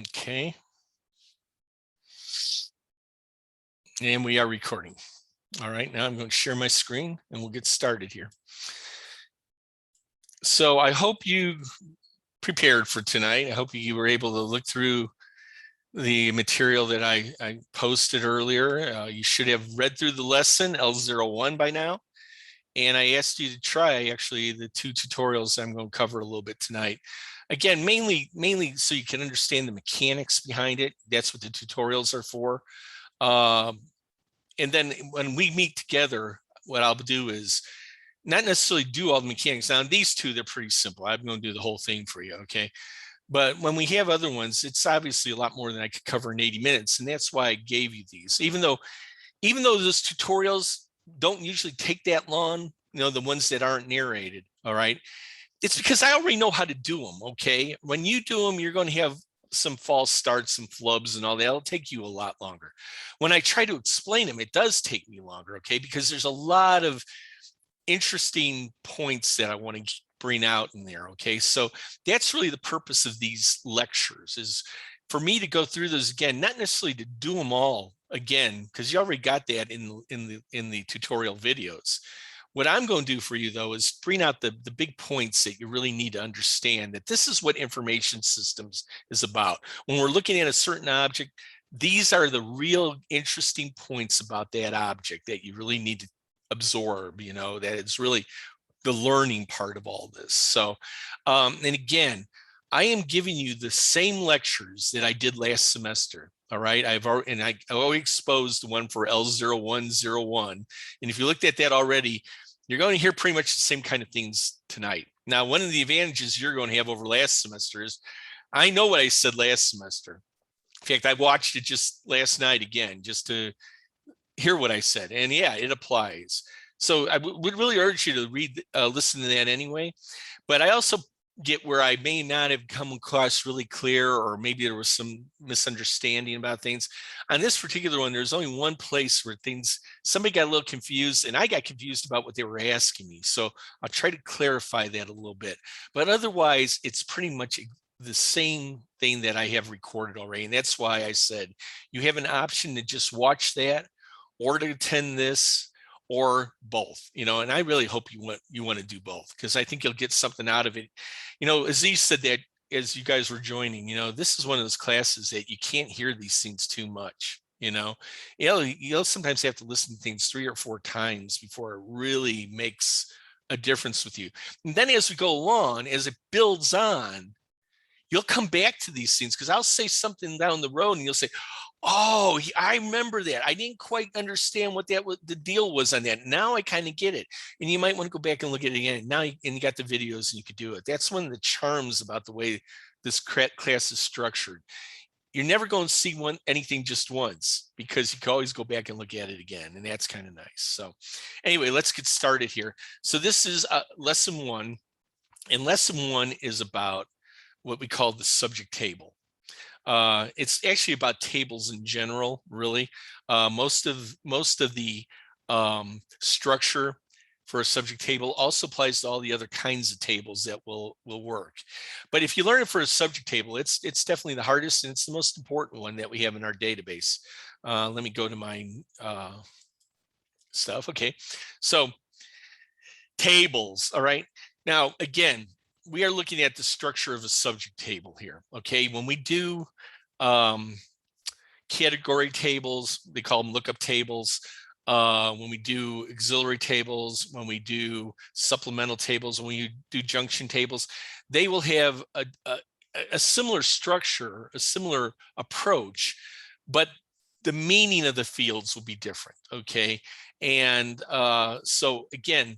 Okay. And we are recording. All right, now I'm going to share my screen and we'll get started here. So I hope you prepared for tonight. I hope you were able to look through the material that I posted earlier. You should have read through the lesson L01 by now. And I asked you to try actually the two tutorials I'm going to cover a little bit tonight. Again, mainly so you can understand the mechanics behind it. That's what the tutorials are for. And then when we meet together, what I'll do is not necessarily do all the mechanics. Now, these two, they're pretty simple. I'm going to do the whole thing for you, okay? But when we have other ones, it's obviously a lot more than I could cover in 80 minutes. And that's why I gave you these. Even though those tutorials don't usually take that long, you know, the ones that aren't narrated, all right? It's because I already know how to do them, okay? When you do them, you're going to have some false starts, some flubs and all that. It'll take you a lot longer. When I try to explain them, it does take me longer, okay? Because there's a lot of interesting points that I want to bring out in there, okay? So that's really the purpose of these lectures, is for me to go through those again, not necessarily to do them all again, because you already got that in the tutorial videos. What I'm going to do for you, though, is bring out the big points that you really need to understand, that this is what information systems is about. When we're looking at a certain object, these are the real interesting points about that object that you really need to absorb, you know, that it's really the learning part of all this. So, and again, I am giving you the same lectures that I did last semester. All right, I already exposed the one for L01-01. And if you looked at that already, you're going to hear pretty much the same kind of things tonight. Now, one of the advantages you're going to have over last semester is I know what I said last semester. In fact, I watched it just last night again, just to hear what I said. And yeah, it applies. So I would really urge you to listen to that anyway. But I also get where I may not have come across really clear, or maybe there was some misunderstanding about things. On this particular one, there's only one place where somebody got a little confused, and I got confused about what they were asking me. So I'll try to clarify that a little bit. But otherwise, it's pretty much the same thing that I have recorded already. And that's why I said you have an option to just watch that, or to attend this, or both, you know. And I really hope you want to do both, because I think you'll get something out of it. You know, Aziz said that as you guys were joining, you know, this is one of those classes that you can't hear these things too much. You know, you'll sometimes have to listen to things 3 or 4 times before it really makes a difference with you. And then as we go along, as it builds on, you'll come back to these things, because I'll say something down the road and you'll say, oh, I remember that. I didn't quite understand what the deal was on that. Now I kind of get it. And you might want to go back and look at it again. Now you got the videos and you could do it. That's one of the charms about the way this class is structured. You're never going to see anything just once, because you can always go back and look at it again. And that's kind of nice. So anyway, let's get started here. So this is lesson 1. And lesson 1 is about what we call the subject table. It's actually about tables in general, really. Most of the structure for a subject table also applies to all the other kinds of tables that will work. But if you learn it for a subject table, it's definitely the hardest, and it's the most important one that we have in our database. Let me go to my stuff. Okay, so tables. All right. Now, again, we are looking at the structure of a subject table here. Okay, when we do category tables, they call them lookup tables. When we do auxiliary tables, when we do supplemental tables, when you do junction tables, they will have a similar structure, a similar approach, but the meaning of the fields will be different. Okay, and so again,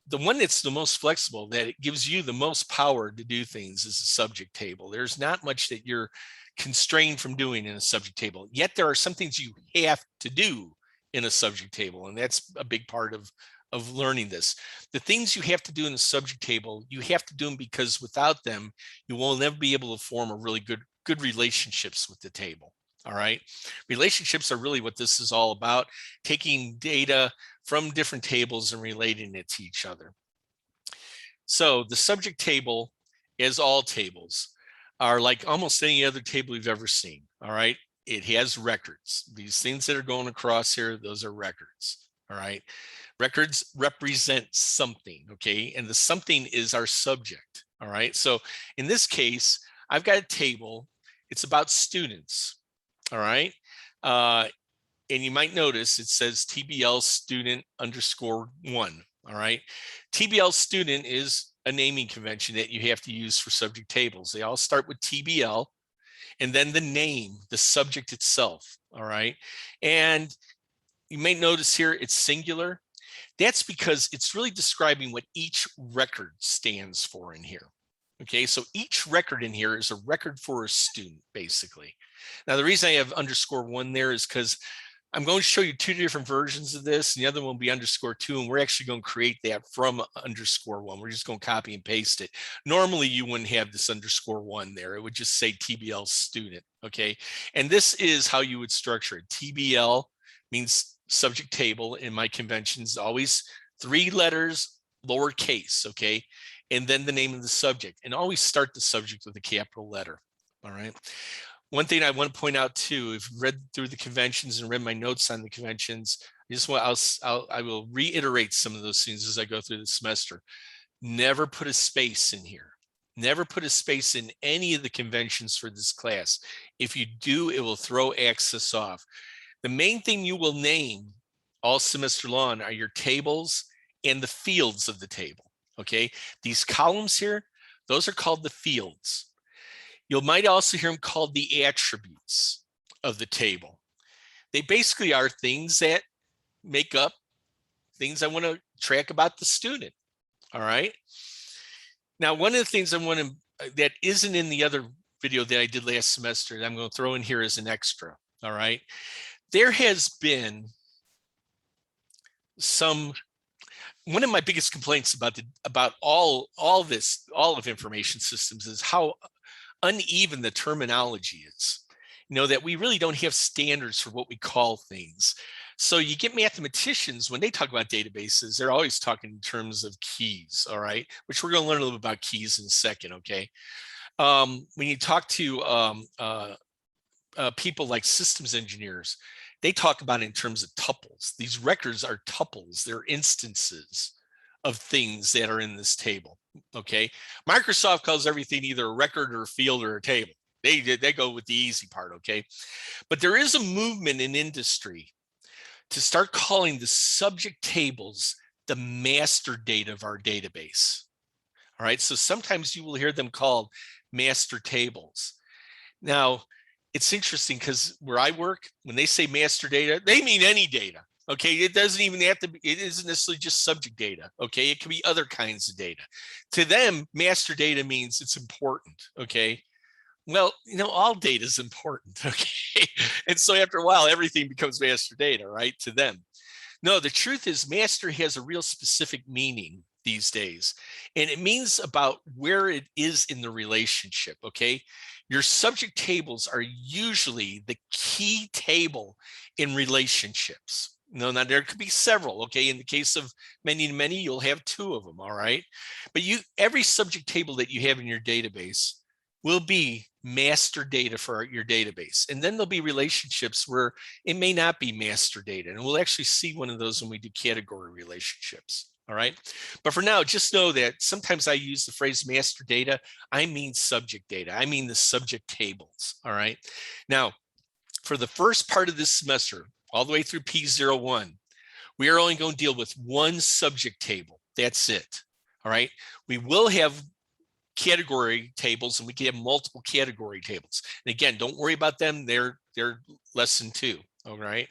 the one that's the most flexible, that it gives you the most power to do things, is a subject table. There's not much that you're constrained from doing in a subject table, yet there are some things you have to do in a subject table, and that's a big part of learning this. The things you have to do in a subject table, you have to do them because without them, you will never be able to form a really good relationships with the table. All right, relationships are really what this is all about, taking data from different tables and relating it to each other. So the subject table, as all tables, are like almost any other table you've ever seen. All right. It has records. These things that are going across here, those are records. All right. Records represent something. Okay. And the something is our subject. All right. So in this case, I've got a table. It's about students. All right. And you might notice it says TBL student _1. All right. TBL student is a naming convention that you have to use for subject tables. They all start with TBL and then the name, the subject itself. All right. And you may notice here it's singular. That's because it's really describing what each record stands for in here. Okay, so each record in here is a record for a student, basically. Now, the reason I have _1 there is because I'm going to show you two different versions of this, and the other one will be _2, and we're actually going to create that from _1. We're just going to copy and paste it. Normally, you wouldn't have this _1 there. It would just say TBL student, okay? And this is how you would structure it. TBL means subject table in my conventions, always 3 letters, lowercase, okay? And then the name of the subject, and always start the subject with a capital letter, all right? One thing I want to point out too, if you've read through the conventions and read my notes on the conventions, I will reiterate some of those things as I go through the semester. Never put a space in here. Never put a space in any of the conventions for this class. If you do, it will throw access off. The main thing you will name all semester long are your tables and the fields of the table, okay? These columns here, those are called the fields. You might also hear them called the attributes of the table. They basically are things that make up things I want to track about the student, all right? Now, one of the things that isn't in the other video that I did last semester that I'm going to throw in here as an extra, all right? There has been one of my biggest complaints about all of information systems is how uneven the terminology is. You know, that we really don't have standards for what we call things. So you get mathematicians, when they talk about databases, they're always talking in terms of keys, all right? Which we're going to learn a little bit about keys in a second, okay? When you talk to people like systems engineers, they talk about it in terms of tuples. These records are tuples. They're instances of things that are in this table, okay? Microsoft calls everything either a record or a field or a table. They go with the easy part, okay? But there is a movement in industry to start calling the subject tables the master data of our database, all right? So sometimes you will hear them called master tables. Now, it's interesting because where I work, when they say master data, they mean any data. Okay, it doesn't even have to be, it isn't necessarily just subject data. Okay, it can be other kinds of data. To them, master data means it's important. Okay, well, you know, all data is important. Okay, and so after a while, everything becomes master data, right? To them. No, the truth is, master has a real specific meaning these days, and it means about where it is in the relationship. Okay, your subject tables are usually the key table in relationships. No, now there could be several, okay? In the case of many to many, you'll have 2 of them, all right? But every subject table that you have in your database will be master data for your database. And then there'll be relationships where it may not be master data. And we'll actually see one of those when we do category relationships, all right? But for now, just know that sometimes I use the phrase master data. I mean subject data. I mean the subject tables, all right? Now, for the first part of this semester, all the way through P01, we are only going to deal with one subject table. That's it. All right. We will have category tables and we can have multiple category tables. And again, don't worry about them. They're lesson 2. All right.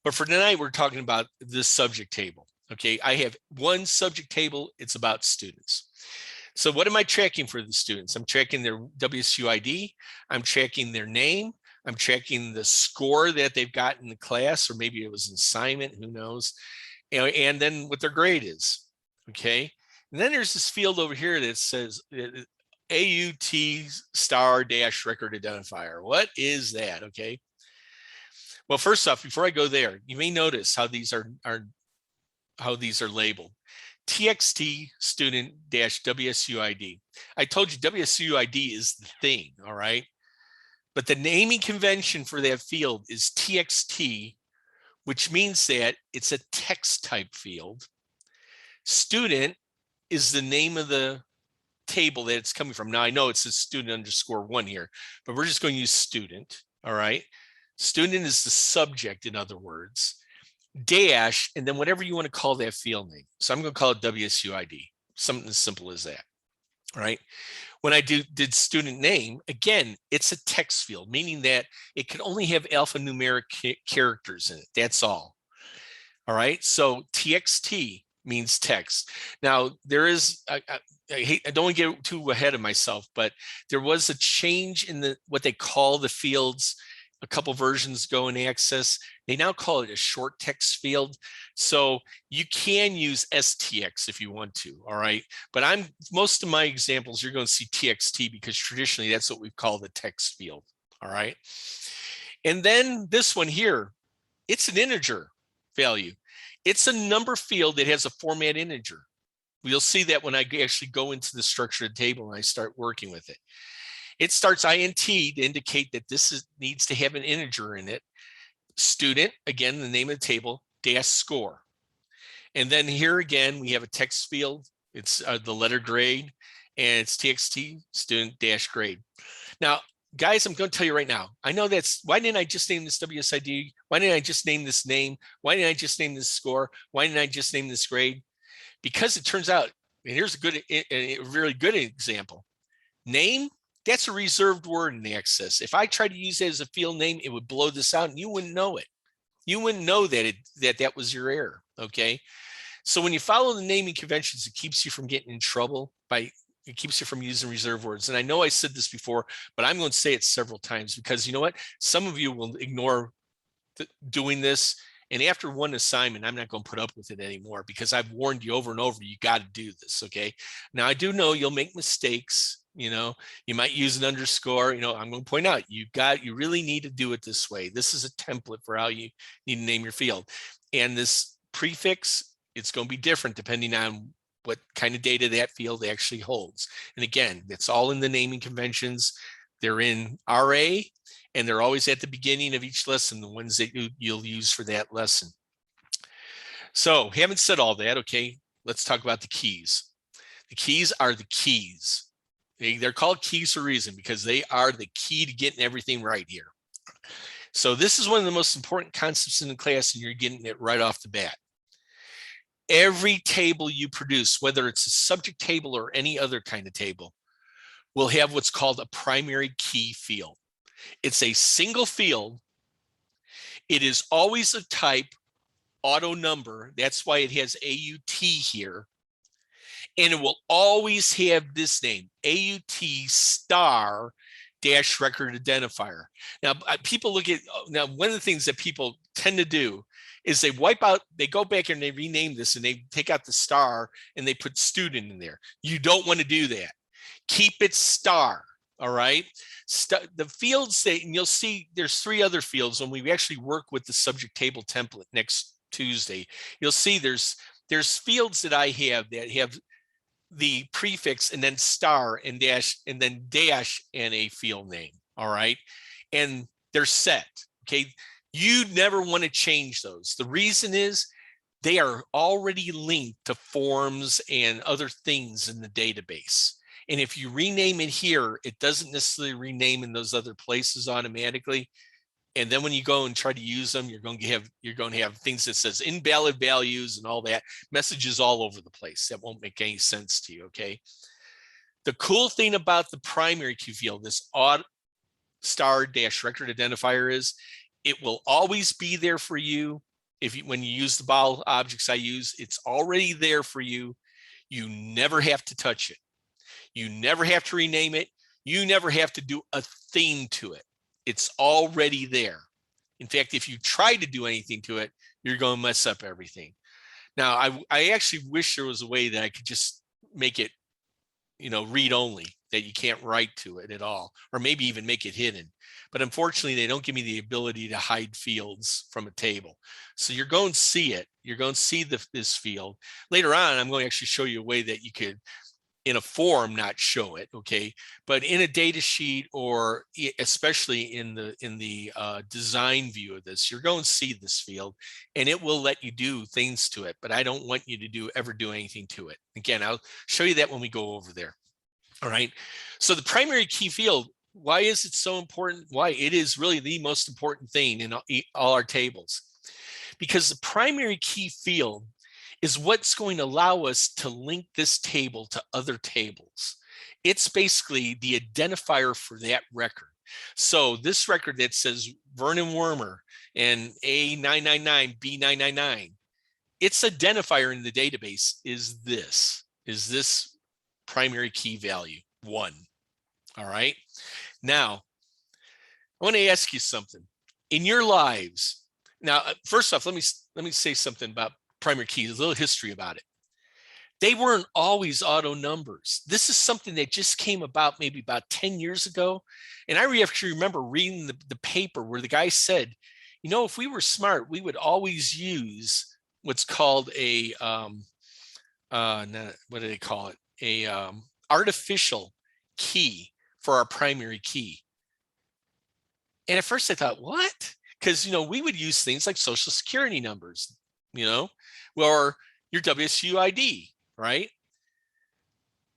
But for tonight, we're talking about this subject table. Okay. I have one subject table. It's about students. So what am I tracking for the students? I'm tracking their WSU ID. I'm tracking their name. I'm checking the score that they've got in the class, or maybe it was an assignment, who knows, and then what their grade is, okay? And then there's this field over here that says AUT star dash record identifier. What is that, okay? Well, first off, before I go there, you may notice how these are labeled. TXT student dash WSUID. I told you WSUID is the thing, all right? But the naming convention for that field is TXT, which means that it's a text type field. Student is the name of the table that it's coming from. Now I know it's a student_1 here, but we're just going to use student, all right? Student is the subject, in other words, dash, and then whatever you want to call that field name. So I'm going to call it WSUID, something as simple as that, all right? When I did student name, again, it's a text field, meaning that it can only have alphanumeric characters in it. That's all. All right. So TXT means text. Now there is, I don't want to get too ahead of myself, but there was a change in what they call the fields a couple versions ago in Access. They now call it a short text field. So you can use STX if you want to, all right? But most of my examples, you're going to see TXT because traditionally that's what we call the text field, all right? And then this one here, it's an integer value. It's a number field that has a format integer. You'll see that when I actually go into the structure of the table and I start working with it. It starts INT to indicate that this needs to have an integer in it. Student, again, the name of the table, dash score. And then here again, we have a text field. It's the letter grade, and it's TXT student dash grade. Now, guys, I'm going to tell you right now, I know why didn't I just name this WSID? Why didn't I just name this name? Why didn't I just name this score? Why didn't I just name this grade? Because it turns out, and here's a really good example. Name, that's a reserved word in Access. If I tried to use it as a field name, it would blow this out and you wouldn't know it. You wouldn't know that that was your error, okay? So when you follow the naming conventions, it keeps you from getting in trouble it keeps you from using reserved words. And I know I said this before, but I'm going to say it several times because you know what? Some of you will ignore doing this. And after one assignment, I'm not going to put up with it anymore because I've warned you over and over, you got to do this, okay? Now, I do know you'll make mistakes. You know, you might use an underscore. You know, I'm going to point out, you really need to do it this way. This is a template for how you need to name your field. And this prefix, it's going to be different depending on what kind of data that field actually holds. And again, it's all in the naming conventions. They're in RA, and they're always at the beginning of each lesson, the ones that you'll use for that lesson. So having said all that, okay, let's talk about the keys. The keys are the keys. They're called keys for a reason because they are the key to getting everything right here. So this is one of the most important concepts in the class, and you're getting it right off the bat. Every table you produce, whether it's a subject table or any other kind of table, will have what's called a primary key field. It's a single field. It is always a type auto number. That's why it has AUT here. And it will always have this name, AUT star dash record identifier. Now, people look at, now one of the things that people tend to do is they wipe out, they go back and they rename this and they take out the star and they put student in there. You don't want to do that. Keep it star, all right? The fields, and you'll see there's 3 other fields when we actually work with the subject table template next Tuesday. You'll see there's fields that I have that have the prefix and then star and dash and then dash and a field name, all right? And they're set, okay? You never want to change those. The reason is they are already linked to forms and other things in the database. And if you rename it here, it doesn't necessarily rename in those other places automatically. And then when you go and try to use them, you're going to have things that says invalid values and all that, messages all over the place. That won't make any sense to you, okay? The cool thing about the primary key field, this odd star dash record identifier, is it will always be there for you. When you use the ball objects I use, it's already there for you. You never have to touch it. You never have to rename it. You never have to do a thing to it. It's already there. In fact, if you try to do anything to it, you're going to mess up everything. Now, I actually wish there was a way that I could just make it, read only. that you can't write to it at all, or maybe even make it hidden. But unfortunately, they don't give me the ability to hide fields from a table. So you're going to see it. You're going to see this field. Later on, I'm going to actually show you a way that you could, in a form, not show it, okay? But in a data sheet, or especially in the design view of this, you're going to see this field, and it will let you do things to it. But I don't want you to ever do anything to it. Again, I'll show you that when we go over there. All right. So the primary key field, why is it so important? Why it is really the most important thing in all our tables, because the primary key field is what's going to allow us to link this table to other tables. It's basically the identifier for that record. So this record that says Vernon Wormer and A999, B999, its identifier in the database is this primary key value 1. All right. Now, I want to ask you something. In your lives, now, first off, let me say something about primary keys, a little history about it. They weren't always auto numbers. This is something that just came about maybe about 10 years ago. And I actually remember reading the paper where the guy said, you know, if we were smart, we would always use what's called a, what do they call it? A artificial key for our primary key. And at first I thought, what? Because, you know, we would use things like social security numbers, you know, or your WSUID, right?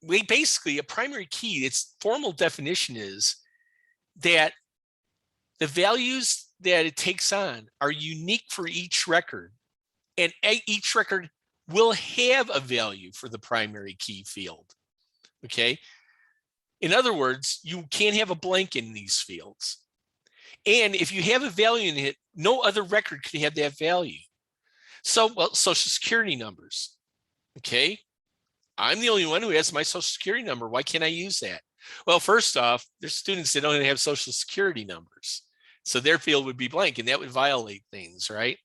We basically, a primary key, its formal definition is that the values that it takes on are unique for each record, and each record will have a value for the primary key field, okay? In other words, you can't have a blank in these fields. And if you have a value in it, no other record could have that value. So, well, social security numbers, okay? I'm the only one who has my social security number. Why can't I use that? Well, first off, there's students that don't have social security numbers. So their field would be blank, and that would violate things, right?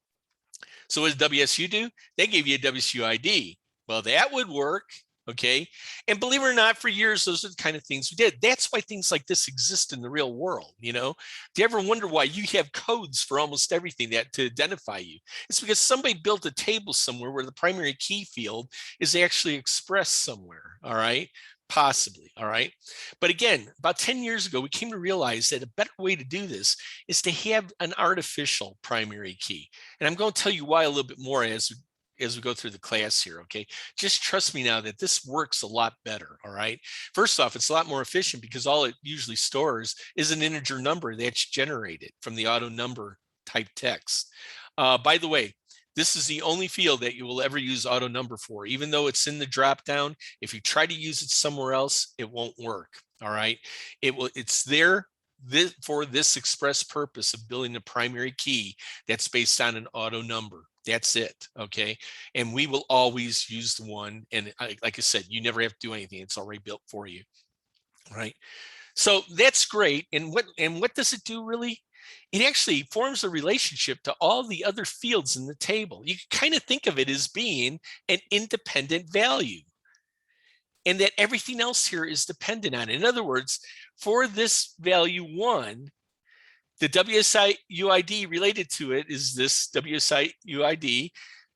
So what does WSU do? They gave you a WSUID. Well, that would work, okay? And believe it or not, for years, those are the kind of things we did. That's why things like this exist in the real world, you know? Do you ever wonder why you have codes for almost everything that to identify you? It's because somebody built a table somewhere where the primary key field is actually expressed somewhere, all right? Possibly, all right? But again, about 10 years ago, we came to realize that a better way to do this is to have an artificial primary key. And I'm going to tell you why a little bit more as we go through the class here, okay? Just trust me now that this works a lot better, all right? First off, it's a lot more efficient because all it usually stores is an integer number that's generated from the auto number type text. By the way, this is the only field that you will ever use auto number for. Even though it's in the dropdown, if you try to use it somewhere else, it won't work, all right? It's there for this express purpose of building a primary key that's based on an auto number. That's it, okay? And we will always use the one, and like I said, you never have to do anything. It's already built for you, right? So that's great. And what does it do really? It actually forms a relationship to all the other fields in the table. You can kind of think of it as being an independent value, and that everything else here is dependent on it. In other words, for this value 1, the WSUID related to it is this WSUID.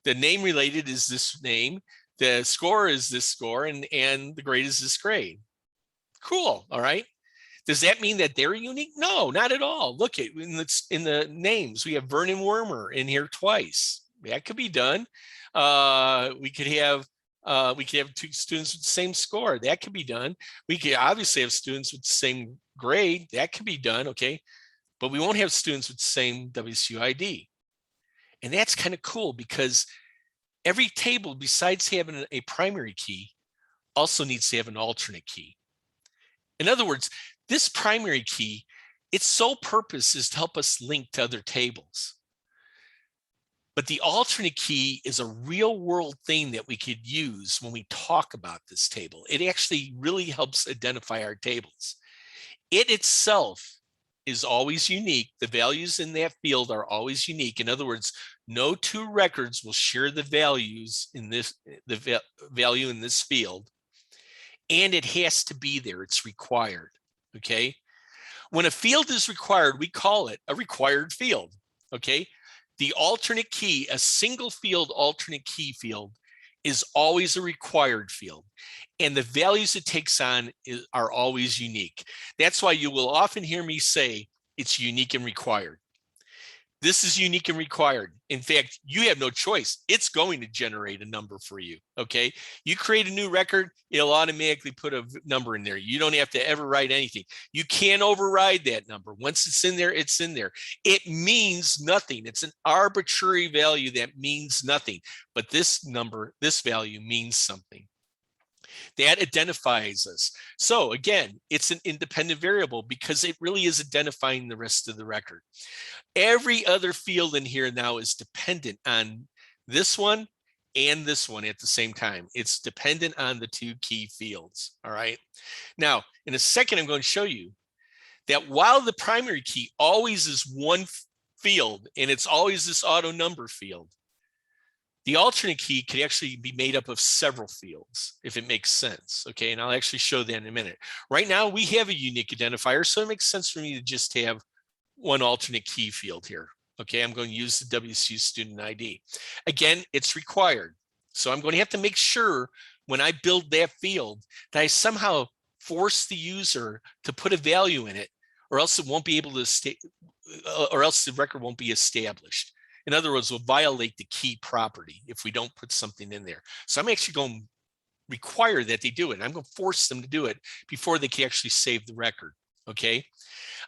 The name related is this name. The score is this score, and the grade is this grade. Cool, all right? Does that mean that they're unique? No, not at all. Look at in the names, we have Vernon Wormer in here twice. That could be done. We could have 2 students with the same score. That could be done. We could obviously have students with the same grade. That could be done, okay? But we won't have students with the same WSUID. And that's kind of cool because every table, besides having a primary key, also needs to have an alternate key. In other words, this primary key, its sole purpose is to help us link to other tables. But the alternate key is a real world thing that we could use when we talk about this table. It actually really helps identify our tables. It itself is always unique. The values in that field are always unique. In other words, no 2 records will share the values in the value in this field. and it has to be there. It's required, okay? When a field is required, we call it a required field, okay? The alternate key, a single field alternate key field, is always a required field, and the values it takes on are always unique. That's why you will often hear me say it's unique and required. This is unique and required. In fact, you have no choice. It's going to generate a number for you, okay? You create a new record, it'll automatically put a number in there. You don't have to ever write anything. You can't override that number. Once it's in there, it's in there. It means nothing. It's an arbitrary value that means nothing. But this number, this value means something. That identifies us. So again, it's an independent variable because it really is identifying the rest of the record. Every other field in here now is dependent on this one and this one at the same time. It's dependent on the two key fields, all right? Now, in a second, I'm going to show you that while the primary key always is one field and it's always this auto number field, the alternate key could actually be made up of several fields, if it makes sense, okay? And I'll actually show that in a minute. Right now, we have a unique identifier, so it makes sense for me to just have one alternate key field here, okay? I'm going to use the WSU student ID. Again, it's required. So I'm going to have to make sure when I build that field that I somehow force the user to put a value in it, or else it won't be able to stay, or else the record won't be established. In other words, we'll violate the key property if we don't put something in there. So I'm actually going to require that they do it. I'm going to force them to do it before they can actually save the record, okay?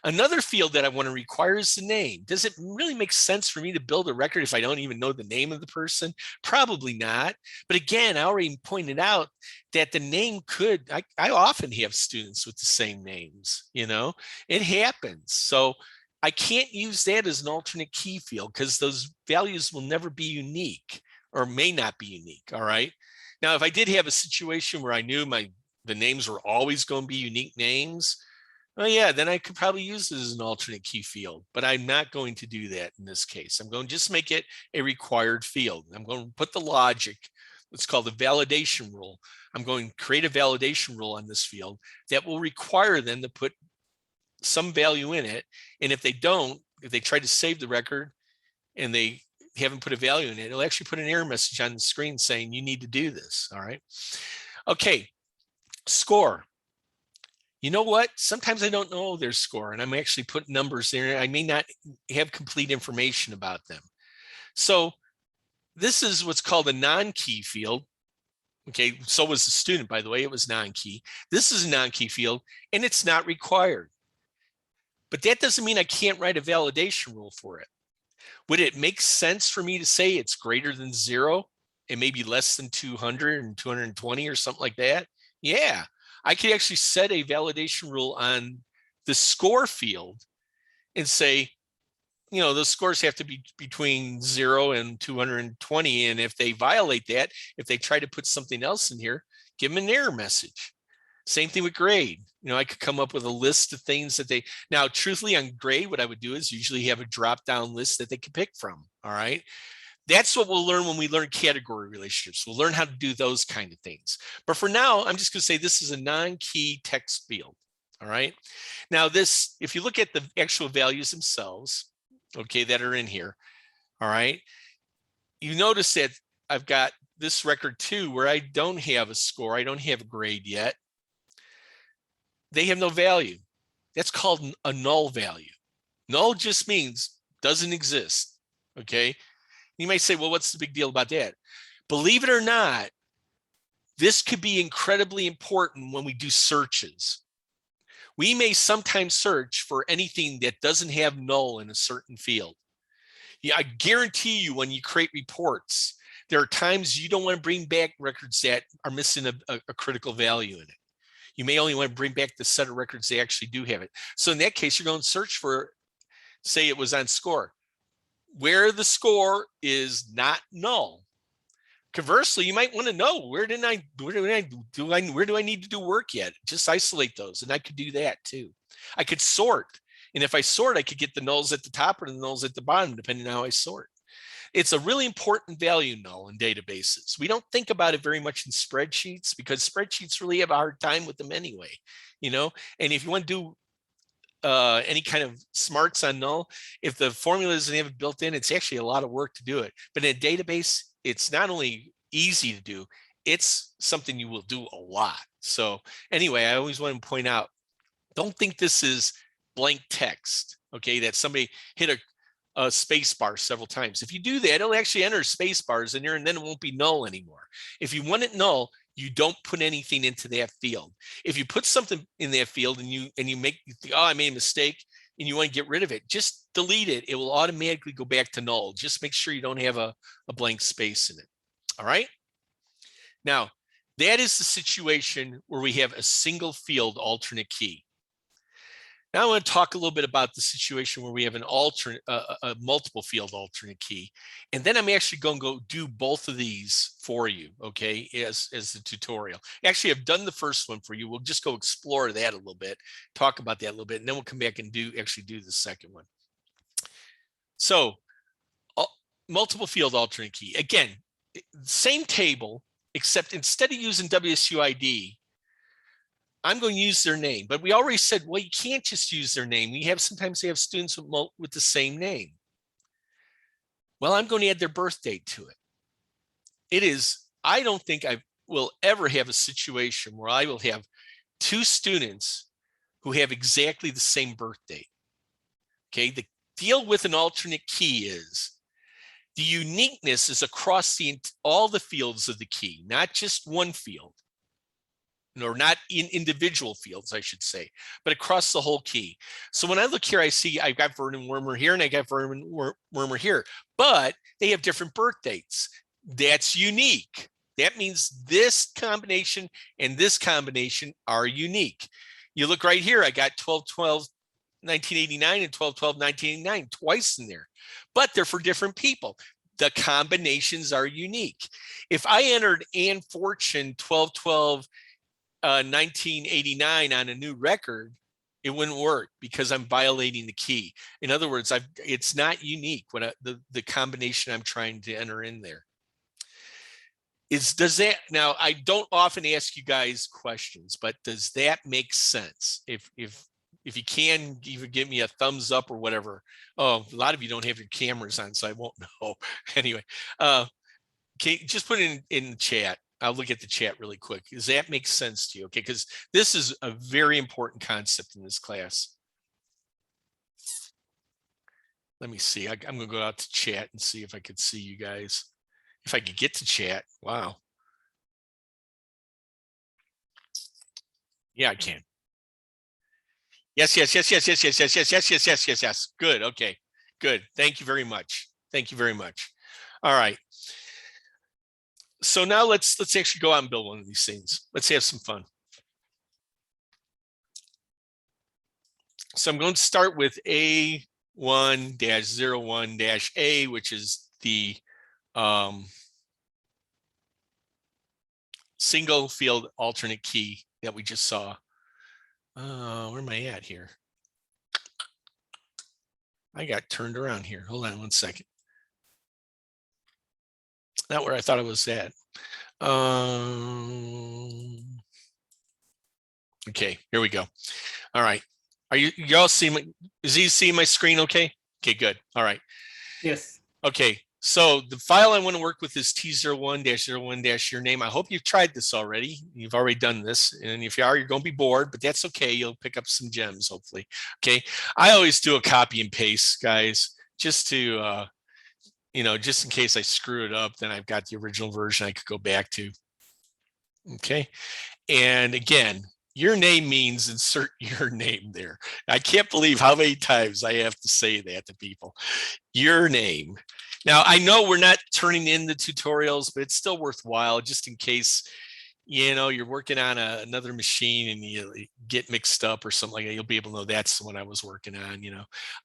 Another field that I want to require is the name. Does it really make sense for me to build a record if I don't even know the name of the person? Probably not. But again, I already pointed out that the name could, I often have students with the same names, you know, it happens. So I can't use that as an alternate key field because those values will never be unique or may not be unique, all right? Now, if I did have a situation where I knew the names were always going to be unique names, well, yeah, then I could probably use it as an alternate key field, but I'm not going to do that in this case. I'm going to just make it a required field. I'm going to put the logic, what's called the validation rule. I'm going to create a validation rule on this field that will require them to put some value in it. And if they don't, if they try to save the record and they haven't put a value in it, it'll actually put an error message on the screen saying you need to do this, all right? Okay, score. You know what? Sometimes I don't know their score and I'm actually putting numbers there. I may not have complete information about them. So this is what's called a non-key field. Okay, so was the student, by the way, it was non-key. This is a non-key field and it's not required. But that doesn't mean I can't write a validation rule for it. Would it make sense for me to say it's greater than 0 and maybe less than 200 and 220 or something like that? Yeah, I could actually set a validation rule on the score field and say, you know, those scores have to be between 0 and 220. And if they violate that, if they try to put something else in here, give them an error message. Same thing with grade. You know, I could come up with a list of things that now truthfully on grade, what I would do is usually have a drop-down list that they can pick from, all right? That's what we'll learn when we learn category relationships. We'll learn how to do those kind of things. But for now, I'm just gonna say this is a non-key text field, all right? Now this, if you look at the actual values themselves, okay, that are in here, all right? You notice that I've got this record too, where I don't have a score, I don't have a grade yet. They have no value. That's called a null value. Null just means doesn't exist, okay? You might say, well, what's the big deal about that? Believe it or not, this could be incredibly important when we do searches. We may sometimes search for anything that doesn't have null in a certain field. Yeah, I guarantee you when you create reports, there are times you don't want to bring back records that are missing a critical value in it. You may only want to bring back the set of records that actually do have it. So in that case, you're going to search for, say it was on score, where the score is not null. Conversely, you might want to know where do I need to do work yet? Just isolate those, and I could do that too. I could sort, and if I sort, I could get the nulls at the top or the nulls at the bottom, depending on how I sort. It's a really important value null in databases. We don't think about it very much in spreadsheets because spreadsheets really have a hard time with them anyway, you know. And if you want to do any kind of smarts on null, if the formula doesn't have it built in, it's actually a lot of work to do it. But in a database, it's not only easy to do, it's something you will do a lot. So anyway, I always want to point out, don't think this is blank text, okay, that somebody hit a space bar several times. If you do that, it'll actually enter space bars in there and then it won't be null anymore. If you want it null, you don't put anything into that field. If you put something in that field and you make, oh, I made a mistake and you want to get rid of it, just delete it. It will automatically go back to null. Just make sure you don't have a blank space in it. All right. Now, that is the situation where we have a single field alternate key. Now I want to talk a little bit about the situation where we have an alternate, a multiple field alternate key. And then I'm actually going to go do both of these for you, okay, as the tutorial. Actually, I've done the first one for you. We'll just go explore that a little bit, talk about that a little bit, and then we'll come back and actually do the second one. So multiple field alternate key. Again, same table, except instead of using WSUID, I'm going to use their name, but we already said, well, you can't just use their name. Sometimes they have students with the same name. Well, I'm going to add their birth date to it. I don't think I will ever have a situation where I will have two students who have exactly the same birth date. Okay, the deal with an alternate key is the uniqueness is across all the fields of the key, not just one field. Or not in individual fields, I should say, but across the whole key. So when I look here, I see I've got Vernon Wormer here and I got Vernon Wormer here, but they have different birth dates. That's unique. That means this combination and this combination are unique. You look right here, I got 12-12-1989 and 12-12-1989 twice in there, but they're for different people. The combinations are unique. If I entered Ann Fortune 12-12 1989 on a new record, it wouldn't work because I'm violating the key. In other words, it's not unique when the combination I'm trying to enter in there. Does that, now I don't often ask you guys questions, but does that make sense? If you can even give me a thumbs up or whatever. Oh, a lot of you don't have your cameras on, so I won't know. Anyway, okay, just put it in the chat. I'll look at the chat really quick. Does that make sense to you? Okay, because this is a very important concept in this class. Let me see. I'm going to go out to chat and see if I could see you guys. If I could get to chat. Wow. Yeah, I can. Yes. Good. Okay, good. Thank you very much. Thank you very much. All right. So now let's actually go out and build one of these things. Let's have some fun. So I'm going to start with A01-01-A, which is the single field alternate key that we just saw. Where am I at here? I got turned around here. Hold on one second. Not where I thought it was at. Okay, here we go. All right. Are you all seeing is he seeing my screen okay? Okay, good. All right. Yes. Okay, so the file I want to work with is T01-01- your name. I hope you've tried this already. You've already done this. And if you are, you're going to be bored, but that's okay. You'll pick up some gems, hopefully. Okay. I always do a copy and paste, guys, just to just in case I screw it up, then I've got the original version I could go back to. Okay. And again, your name means insert your name there. I can't believe how many times I have to say that to people. Your name. Now, I know we're not turning in the tutorials, but it's still worthwhile just in case, you're working on another machine and you get mixed up or something like that. You'll be able to know that's the one I was working on,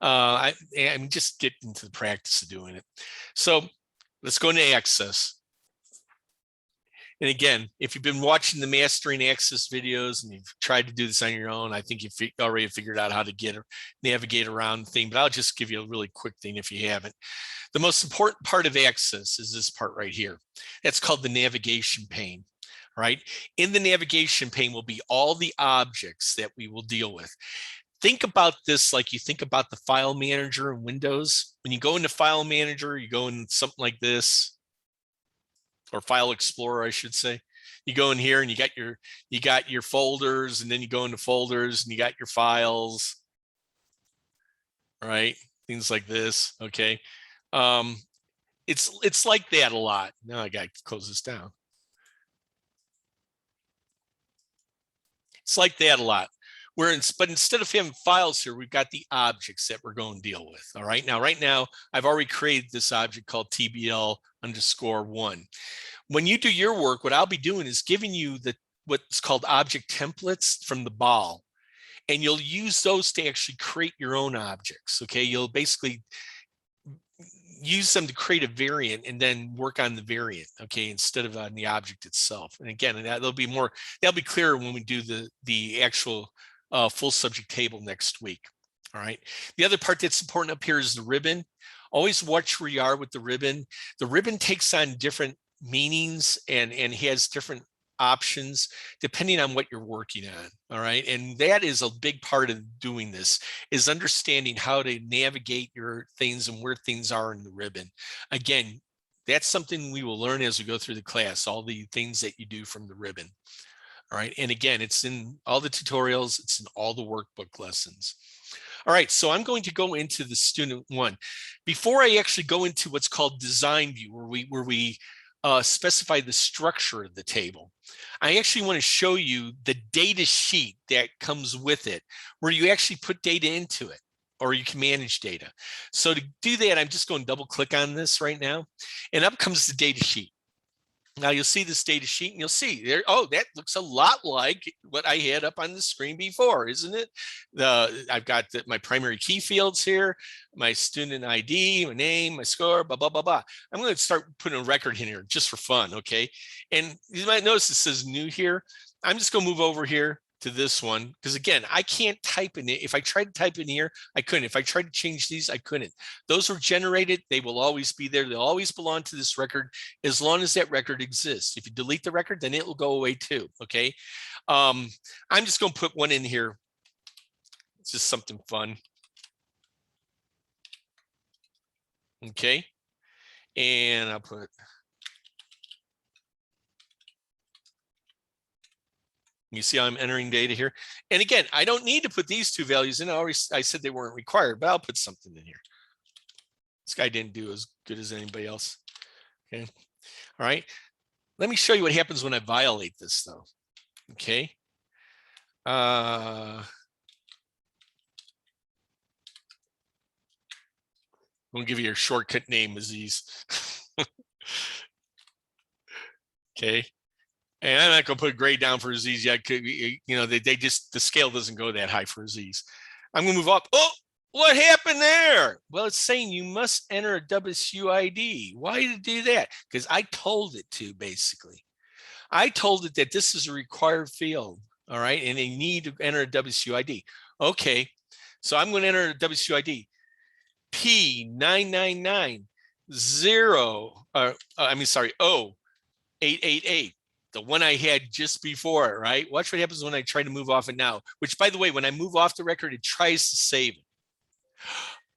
I'm just getting into the practice of doing it. So let's go into access. And again, if you've been watching the mastering access videos and you've tried to do this on your own, I think you've already figured out how to navigate around the thing, but I'll just give you a really quick thing if you haven't. The most important part of access is this part right here. That's called the navigation pane, right? In the navigation pane will be all the objects that we will deal with. Think about this like you think about the file manager in Windows. When you go into file manager, you go in something like this, or file explorer, I should say. You go in here and you got your folders, and then you go into folders and you got your files, right? Things like this, okay? It's like that a lot. Now I got to close this down. It's like that a lot. But instead of having files here, we've got the objects that we're going to deal with. All right. Now, right now, I've already created this object called TBL_1. When you do your work, what I'll be doing is giving you what's called object templates from the BAL, and you'll use those to actually create your own objects. Okay. You'll basically use them to create a variant and then work on the variant, okay, instead of on the object itself. And again, that'll be clearer when we do the actual full subject table next week. All right. The other part that's important up here is the ribbon. Always watch where you are with the ribbon. The ribbon takes on different meanings and has different options depending on what you're working on. All right. And that is a big part of doing this, is understanding how to navigate your things and where things are in the ribbon. Again, that's something we will learn as we go through the class, all the things that you do from the ribbon. All right. And again, it's in all the tutorials, it's in all the workbook lessons. All right, so I'm going to go into the student one. Before I actually go into what's called design view, where we specify the structure of the table, I actually want to show you the data sheet that comes with it, where you actually put data into it, or you can manage data. So to do that, I'm just going to double click on this right now, and up comes the data sheet. Now you'll see this data sheet and you'll see there, oh, that looks a lot like what I had up on the screen before, isn't it? I've got my primary key fields here, my student ID, my name, my score, blah, blah, blah, blah. I'm going to start putting a record in here just for fun, okay? And you might notice it says new here. I'm just going to move over here to this one, because again, I can't type in it. If I tried to type in here, I couldn't. If I tried to change these, I couldn't. Those were generated. They will always be there. They'll always belong to this record as long as that record exists. If you delete the record, then it will go away too, okay? I'm just going to put one in here. It's just something fun. Okay. And I'll put you see how I'm entering data here. And again, I don't need to put these two values in. I said they weren't required, but I'll put something in here. This guy didn't do as good as anybody else. Okay. All right. Let me show you what happens when I violate this though. Okay. I'm going to give you a shortcut name, Aziz. Okay. And I'm not going to put a grade down for Aziz yet. You know, the scale doesn't go that high for Aziz. I'm going to move up. Oh, what happened there? Well, it's saying you must enter a WSUID. Why did it do that? Because I told it to, basically. I told it that this is a required field. All right. And they need to enter a WSUID. Okay. So I'm going to enter a WSUID. P9990, 0888. The one I had just before it, right? Watch what happens when I try to move off it now, which, by the way, when I move off the record, it tries to save it.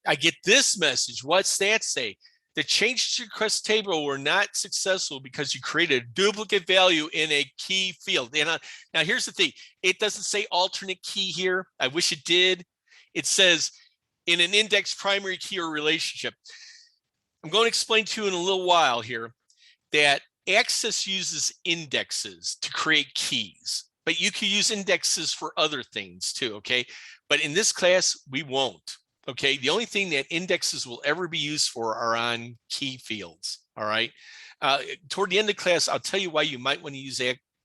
I get this message. What's that say? The changes to request table were not successful because you created a duplicate value in a key field. And now here's the thing. It doesn't say alternate key here. I wish it did. It says in an index primary key or relationship. I'm going to explain to you in a little while here that Access uses indexes to create keys, but you can use indexes for other things too, okay? But in this class, we won't, okay? The only thing that indexes will ever be used for are on key fields, all right? Toward the end of class, I'll tell you why you might want to use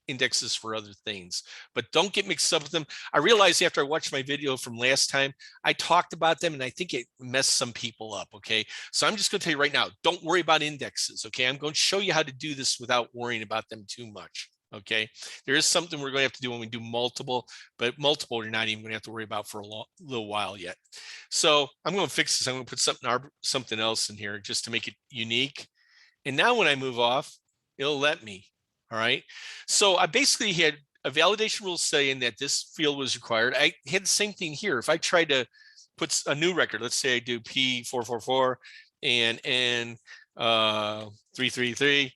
indexes for other things, but don't get mixed up with them. I realized after I watched my video from last time, I talked about them and I think it messed some people up, okay? So I'm just gonna tell you right now, don't worry about indexes, okay? I'm going to show you how to do this without worrying about them too much, okay? There is something we're gonna have to do when we do multiple, but multiple you're not even gonna have to worry about for a little while yet. So I'm gonna fix this. I'm gonna put something else in here just to make it unique. And now when I move off, it'll let me. All right. So I basically had a validation rule saying that this field was required. I had the same thing here. If I tried to put a new record, let's say I do P444 and N333,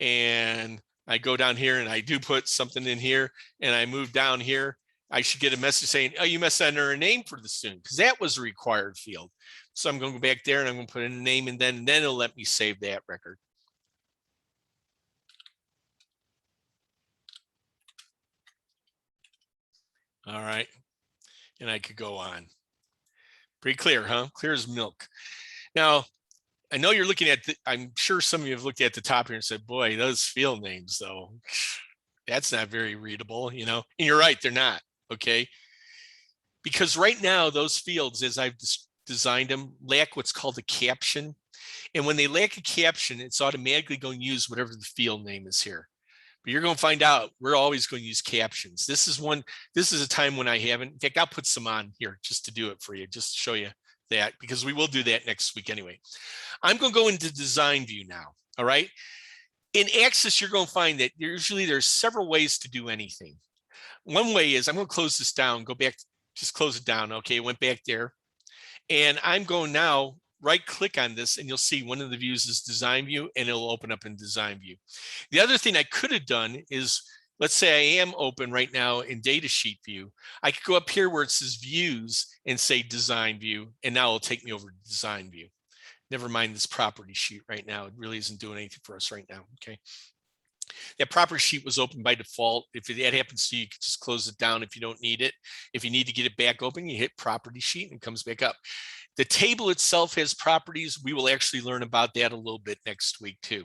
and I go down here and I do put something in here and I move down here, I should get a message saying, oh, you must enter a name for the student, because that was a required field. So I'm going to go back there and I'm going to put in a name, and then it'll let me save that record. All right. And I could go on. Pretty clear, huh? Clear as milk. Now, I know you're looking at I'm sure some of you have looked at the top here and said, boy, those field names, though, that's not very readable, you know? And you're right, they're not, okay? Because right now, those fields, as I've designed them, lack what's called a caption. And when they lack a caption, it's automatically going to use whatever the field name is here. But you're going to find out we're always going to use captions. This is a time when I haven't. In fact, I'll put some on here just to do it for you, just to show you that, because we will do that next week anyway. I'm going to go into design view now. All right. In Access, you're going to find that usually there's several ways to do anything. One way is I'm going to close this down, go back, just close it down. Okay, it went back there. And I'm going now right click on this and you'll see one of the views is design view, and it'll open up in design view. The other thing I could have done is, let's say I am open right now in data sheet view. I could go up here where it says views and say design view, and now it'll take me over to design view. Never mind this property sheet right now. It really isn't doing anything for us right now, okay? That property sheet was open by default. If that happens to you, you can just close it down if you don't need it. If you need to get it back open, you hit property sheet and it comes back up. The table itself has properties. We will actually learn about that a little bit next week too.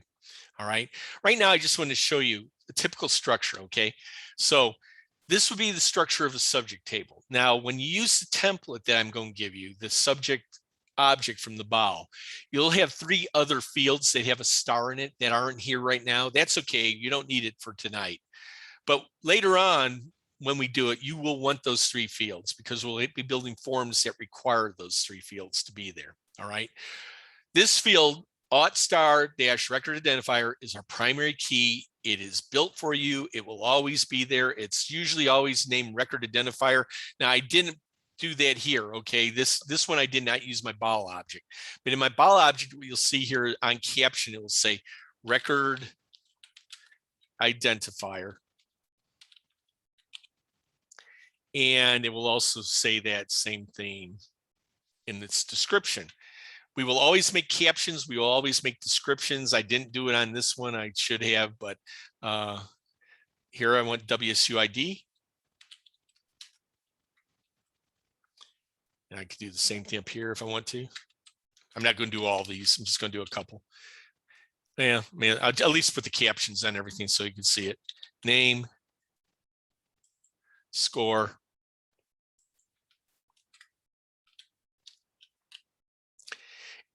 All right. Right now, I just want to show you the typical structure. Okay. So this would be the structure of a subject table. Now, when you use the template that I'm going to give you, the subject object from the BAL, you'll have 3 other fields that have a star in it that aren't here right now. That's okay. You don't need it for tonight. But later on, when we do it, you will want those 3 fields, because we'll be building forms that require those 3 fields to be there. All right. This field, auth*-record identifier, is our primary key. It is built for you. It will always be there. It's usually always named record identifier. Now, I didn't do that here. Okay. This one, I did not use my BAL object, but in my BAL object, you'll see here on caption, it will say record identifier. And it will also say that same thing in its description. We will always make captions. We will always make descriptions. I didn't do it on this one. I should have, but here I want WSUID. And I could do the same thing up here if I want to. I'm not going to do all these. I'm just going to do a couple. Yeah, I mean, I'll at least put the captions on everything so you can see it. Name, score,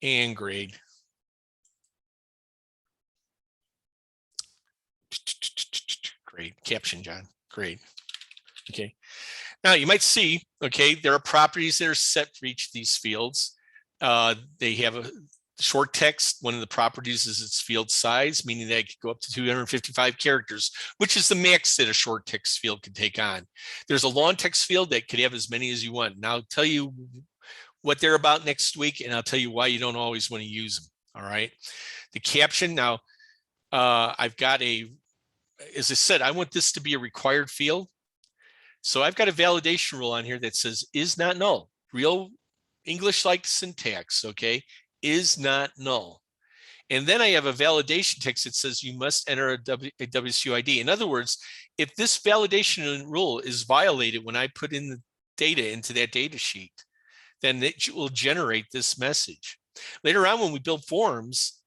and grade. Great caption, John. Great. Okay. Now you might see, okay, there are properties that are set for each of these fields. They have a short text. One of the properties is its field size, meaning that it could go up to 255 characters, which is the max that a short text field can take on. There's a long text field that could have as many as you want. And I'll tell you what they're about next week, and I'll tell you why you don't always want to use them. All right. The caption, now I've got as I said, I want this to be a required field. So I've got a validation rule on here that says is not null. Real English-like syntax, okay, is not null. And then I have a validation text that says you must enter a WSUID. In other words, if this validation rule is violated when I put in the data into that data sheet, then it will generate this message. Later on, when we build forms,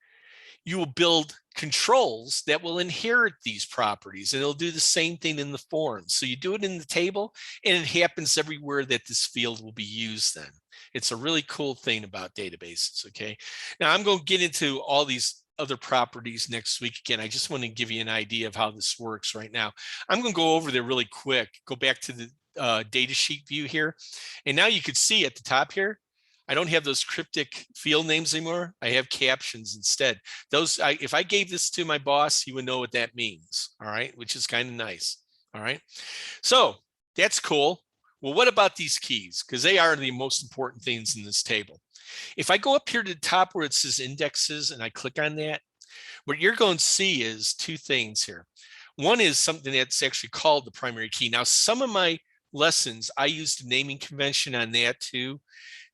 you will build controls that will inherit these properties, and it'll do the same thing in the form. So you do it in the table, and it happens everywhere that this field will be used then. It's a really cool thing about databases, okay? Now I'm going to get into all these other properties next week. Again, I just want to give you an idea of how this works right now. I'm going to go over there really quick, go back to the data sheet view here. And now you can see at the top here, I don't have those cryptic field names anymore. I have captions instead. Those, if I gave this to my boss, he would know what that means, all right, which is kind of nice, all right? So that's cool. Well, what about these keys? Because they are the most important things in this table. If I go up here to the top where it says indexes and I click on that, what you're going to see is two things here. One is something that's actually called the primary key. Now, some of my lessons, I used a naming convention on that too.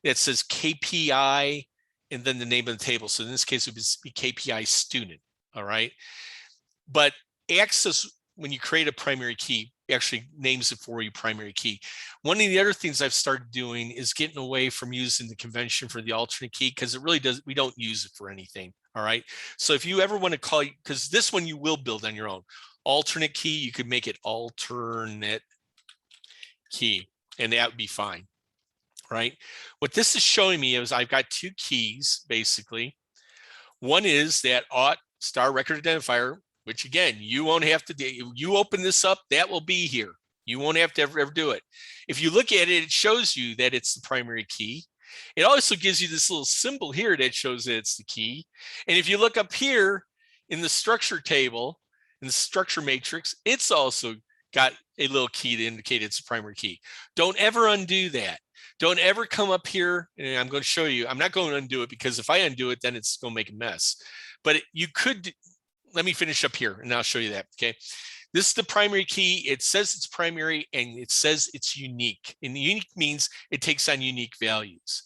That says KPI and then the name of the table. So in this case, it would be KPI student, all right? But Access, when you create a primary key, actually names it for you primary key. One of the other things I've started doing is getting away from using the convention for the alternate key, because it really does, we don't use it for anything, all right? So if you ever want to call, because this one you will build on your own. Alternate key, you could make it alternate key, and that would be fine. Right? What this is showing me is I've got two keys, basically. One is that aught star record identifier, which again, you won't have to do. You open this up, that will be here. You won't have to ever do it. If you look at it, it shows you that it's the primary key. It also gives you this little symbol here that shows that it's the key. And if you look up here in the structure table, in the structure matrix, it's also got a little key to indicate it's a primary key. Don't ever undo that. Don't ever come up here, and I'm going to show you. I'm not going to undo it, because if I undo it, then it's going to make a mess. But you could, let me finish up here and I'll show you that, okay? This is the primary key. It says it's primary and it says it's unique. And unique means it takes on unique values.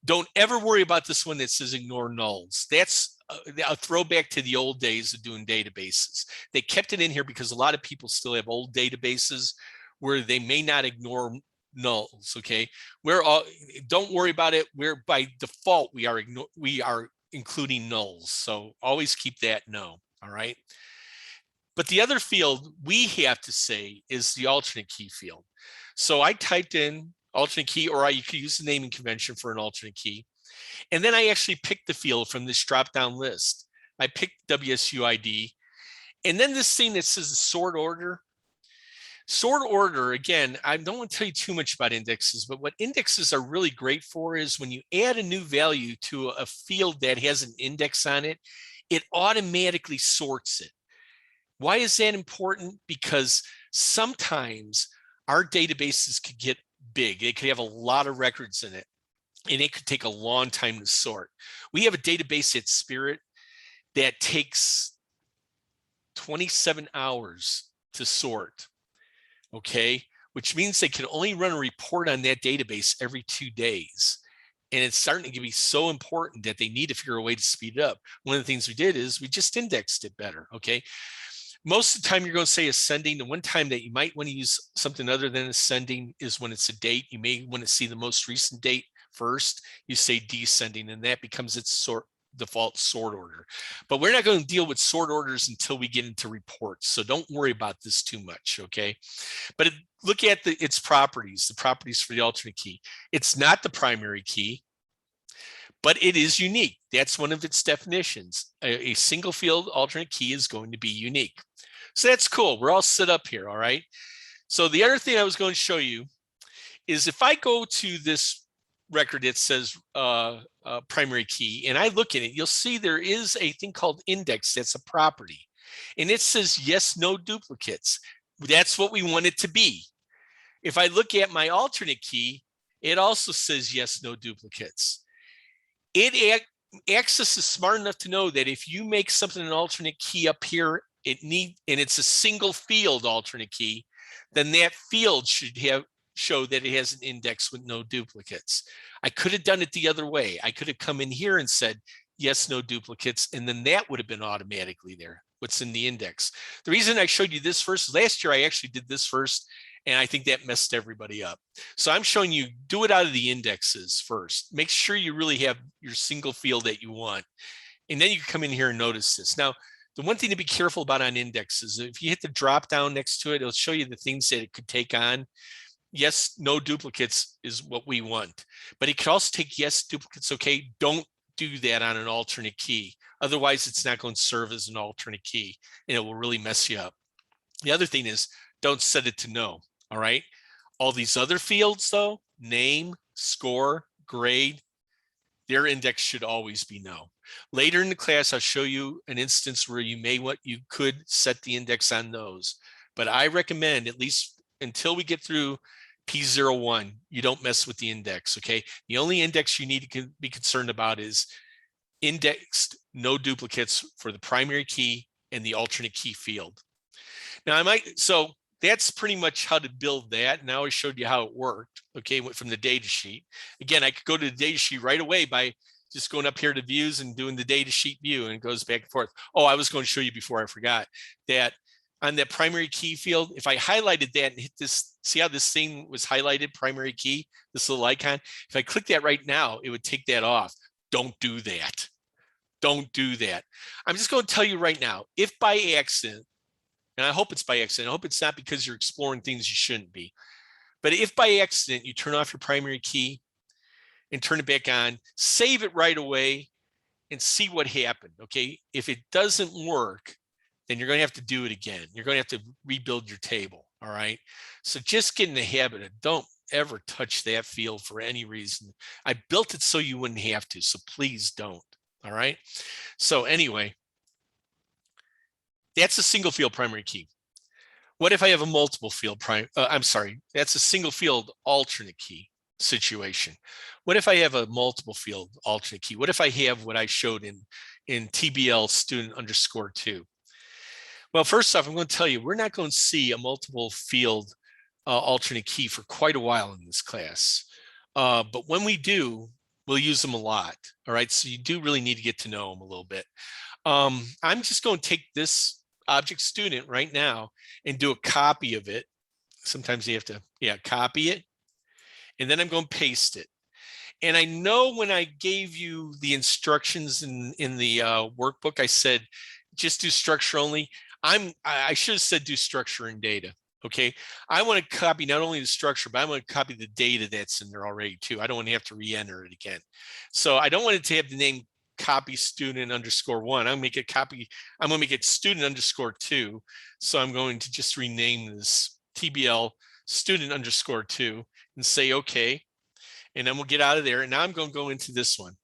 Don't ever worry about this one that says ignore nulls. That's a throwback to the old days of doing databases. They kept it in here because a lot of people still have old databases where they may not ignore nulls, okay? Don't worry about it. We're by default, we are including nulls. So always keep that no, all right? But the other field we have to say is the alternate key field. So I typed in alternate key, or you could use the naming convention for an alternate key. And then I actually picked the field from this drop-down list. I picked WSUID. And then this thing that says the sort order. Sort order, again, I don't want to tell you too much about indexes, but what indexes are really great for is when you add a new value to a field that has an index on it, it automatically sorts it. Why is that important? Because sometimes our databases could get big. They could have a lot of records in it, and it could take a long time to sort. We have a database at Spirit that takes 27 hours to sort. Okay, which means they can only run a report on that database every 2 days. And it's starting to be so important that they need to figure a way to speed it up. One of the things we did is we just indexed it better, okay? Most of the time you're going to say ascending. The one time that you might want to use something other than ascending is when it's a date. You may want to see the most recent date first. You say descending, and that becomes its default sort order. But we're not going to deal with sort orders until we get into reports. So don't worry about this too much, okay? But look at its properties, the properties for the alternate key. It's not the primary key, but it is unique. That's one of its definitions. A single field alternate key is going to be unique. So that's cool. We're all set up here, all right? So the other thing I was going to show you is if I go to this record that says primary key and I look at it, you'll see there is a thing called index that's a property, and it says yes, no duplicates. That's what we want it to be. If I look at my alternate key, it also says yes, no duplicates. Access is smart enough to know that if you make something an alternate key up here, and it's a single field alternate key, then that field should show that it has an index with no duplicates. I could have done it the other way. I could have come in here and said, yes, no duplicates, and then that would have been automatically there, what's in the index. The reason I showed you this first, last year I actually did this first, and I think that messed everybody up. So I'm showing you, do it out of the indexes first. Make sure you really have your single field that you want. And then you can come in here and notice this. Now, the one thing to be careful about on indexes, if you hit the drop down next to it, it'll show you the things that it could take on. Yes, no duplicates is what we want, but it could also take yes duplicates. Okay, don't do that on an alternate key. Otherwise, it's not going to serve as an alternate key and it will really mess you up. The other thing is don't set it to no. All right. All these other fields though, name, score, grade, their index should always be no. Later in the class, I'll show you an instance where you could set the index on those, but I recommend, at least until we get through P01, you don't mess with the index. Okay. The only index you need to be concerned about is indexed no duplicates for the primary key and the alternate key field. Now so that's pretty much how to build that. Now I showed you how it worked. Okay, from the data sheet. Again, I could go to the data sheet right away by just going up here to views and doing the data sheet view, and it goes back and forth. Oh, I was going to show you before I forgot that on that primary key field, if I highlighted that and hit this, see how this thing was highlighted, primary key, this little icon? If I click that right now, it would take that off. Don't do that. Don't do that. I'm just going to tell you right now, if by accident, and I hope it's by accident, I hope it's not because you're exploring things you shouldn't be, but if by accident you turn off your primary key and turn it back on, save it right away and see what happened. Okay, if it doesn't work, then you're going to have to do it again. You're going to have to rebuild your table. All right, so just get in the habit of don't ever touch that field for any reason. I built it so you wouldn't have to, so please don't. All right, so anyway, that's a single field primary key. What if I have a multiple field that's a single field alternate key situation. What if I have a multiple field alternate key? What if I have what I showed in TBL student underscore 2? Well, first off, I'm going to tell you, we're not going to see a multiple field alternate key for quite a while in this class. But when we do, we'll use them a lot. All right, so you do really need to get to know them a little bit. I'm just going to take this object student right now and do a copy of it. Sometimes you have to, copy it. And then I'm going to paste it. And I know when I gave you the instructions in the workbook, I said, just do structure only. I should have said do structure and data. Okay. I want to copy not only the structure, but I want to copy the data that's in there already too. I don't want to have to re-enter it again. So I don't want it to have the name copy student underscore 1. I'm going to make it student underscore 2. So I'm going to just rename this TBL student underscore 2 and say, okay. And then we'll get out of there. And now I'm going to go into this one.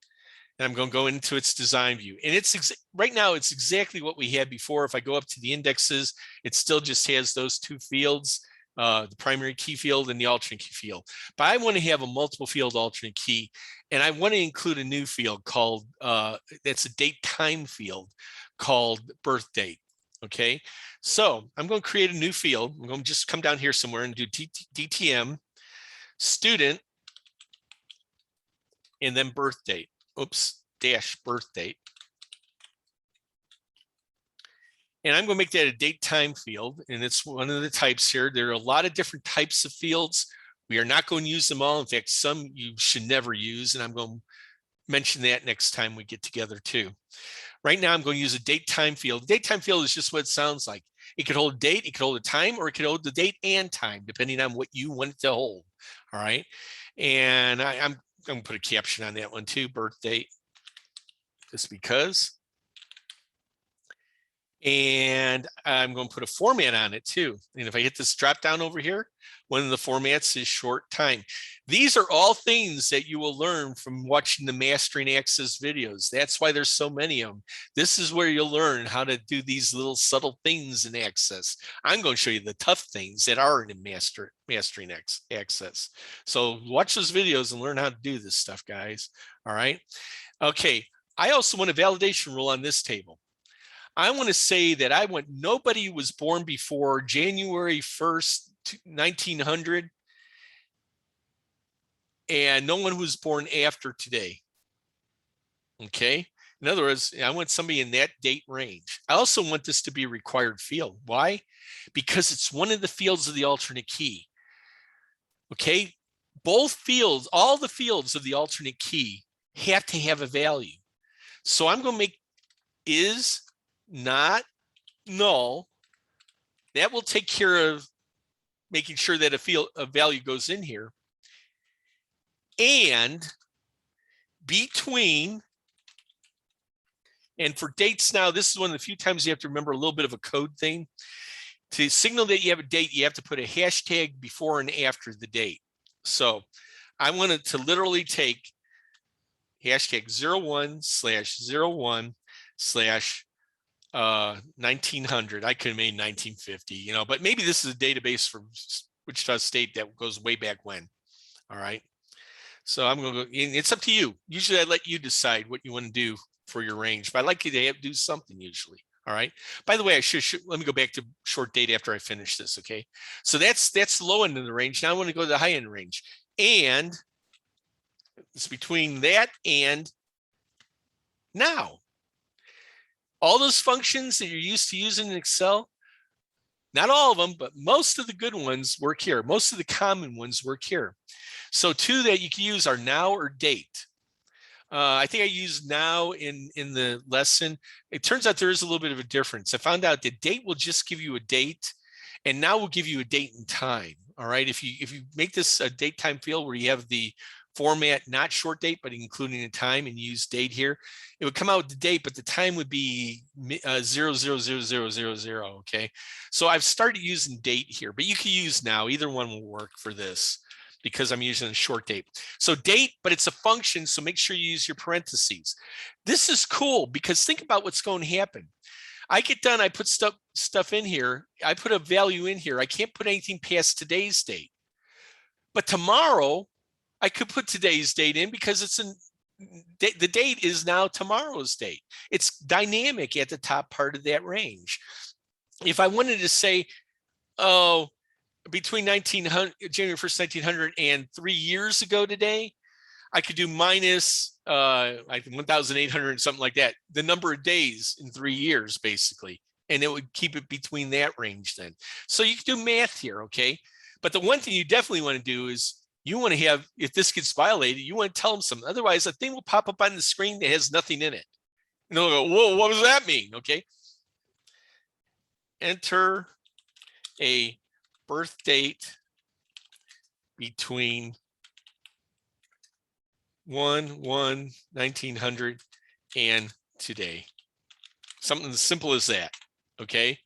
And I'm going to go into its design view. And it's right now, it's exactly what we had before. If I go up to the indexes, it still just has those two fields, the primary key field and the alternate key field. But I want to have a multiple field alternate key. And I want to include a new field called, that's a date time field called birth date. Okay. So I'm going to create a new field. I'm going to just come down here somewhere and do DTM student and then birth date. Dash birth date. And I'm going to make that a date time field. And it's one of the types here. There are a lot of different types of fields. We are not going to use them all. In fact, some you should never use. And I'm going to mention that next time we get together too. Right now, I'm going to use a date time field. The date time field is just what it sounds like. It could hold a date, it could hold a time, or it could hold the date and time, depending on what you want it to hold. All right. And I'm going to put a caption on that one too, birth date, just because. And I'm going to put a format on it too. And if I hit this drop down over here, one of the formats is short time. These are all things that you will learn from watching the Mastering Access videos. That's why there's so many of them. This is where you'll learn how to do these little subtle things in Access. I'm going to show you the tough things that are in Mastering Access. So watch those videos and learn how to do this stuff, guys. All right. Okay. I also want a validation rule on this table. I want to say that I want nobody who was born before January 1st, 1900, and no one who was born after today. Okay. In other words, I want somebody in that date range. I also want this to be a required field. Why? Because it's one of the fields of the alternate key. Okay. Both fields, all the fields of the alternate key have to have a value. So I'm going to make is not null. That will take care of making sure that a value goes in here. And between, and for dates now, this is one of the few times you have to remember a little bit of a code thing. To signal that you have a date, you have to put a hashtag before and after the date. So I wanted to literally take hashtag 01/01/1900. I could have made 1950, you know, but maybe this is a database from Wichita State that goes way back when. All right. So I'm going to go, it's up to you. Usually I let you decide what you want to do for your range, but I like you to do something usually. All right. By the way, I should let me go back to short date after I finish this. Okay. So that's the low end of the range. Now I want to go to the high end range, and it's between that and now. All those functions that you're used to using in Excel, not all of them, but most of the good ones work here. Most of the common ones work here. So two that you can use are now or date. I think I used now in the lesson. It turns out there is a little bit of a difference. I found out that date will just give you a date, and now will give you a date and time. All right. If you make this a date time field where you have the format, not short date, but including the time, and use date here, it would come out with the date, but the time would be 000000. Okay. So I've started using date here, but you can use now. Either one will work for this, because I'm using a short date. So date, but it's a function, so make sure you use your parentheses. This is cool because think about what's going to happen. I get done, I put stuff in here, I put a value in here. I can't put anything past today's date. But tomorrow, I could put today's date in because the date is now tomorrow's date. It's dynamic at the top part of that range. If I wanted to say, oh, between January 1st, 1900 and 3 years ago today, I could do minus like 1,800 and something like that, the number of days in 3 years, basically. And it would keep it between that range then. So you can do math here, okay? But the one thing you definitely want to do is you want to have, if this gets violated, you want to tell them something. Otherwise, a thing will pop up on the screen that has nothing in it. And they'll go, whoa, what does that mean? Okay. Enter a birth date between 1/1/1900 and today. Something as simple as that. Okay.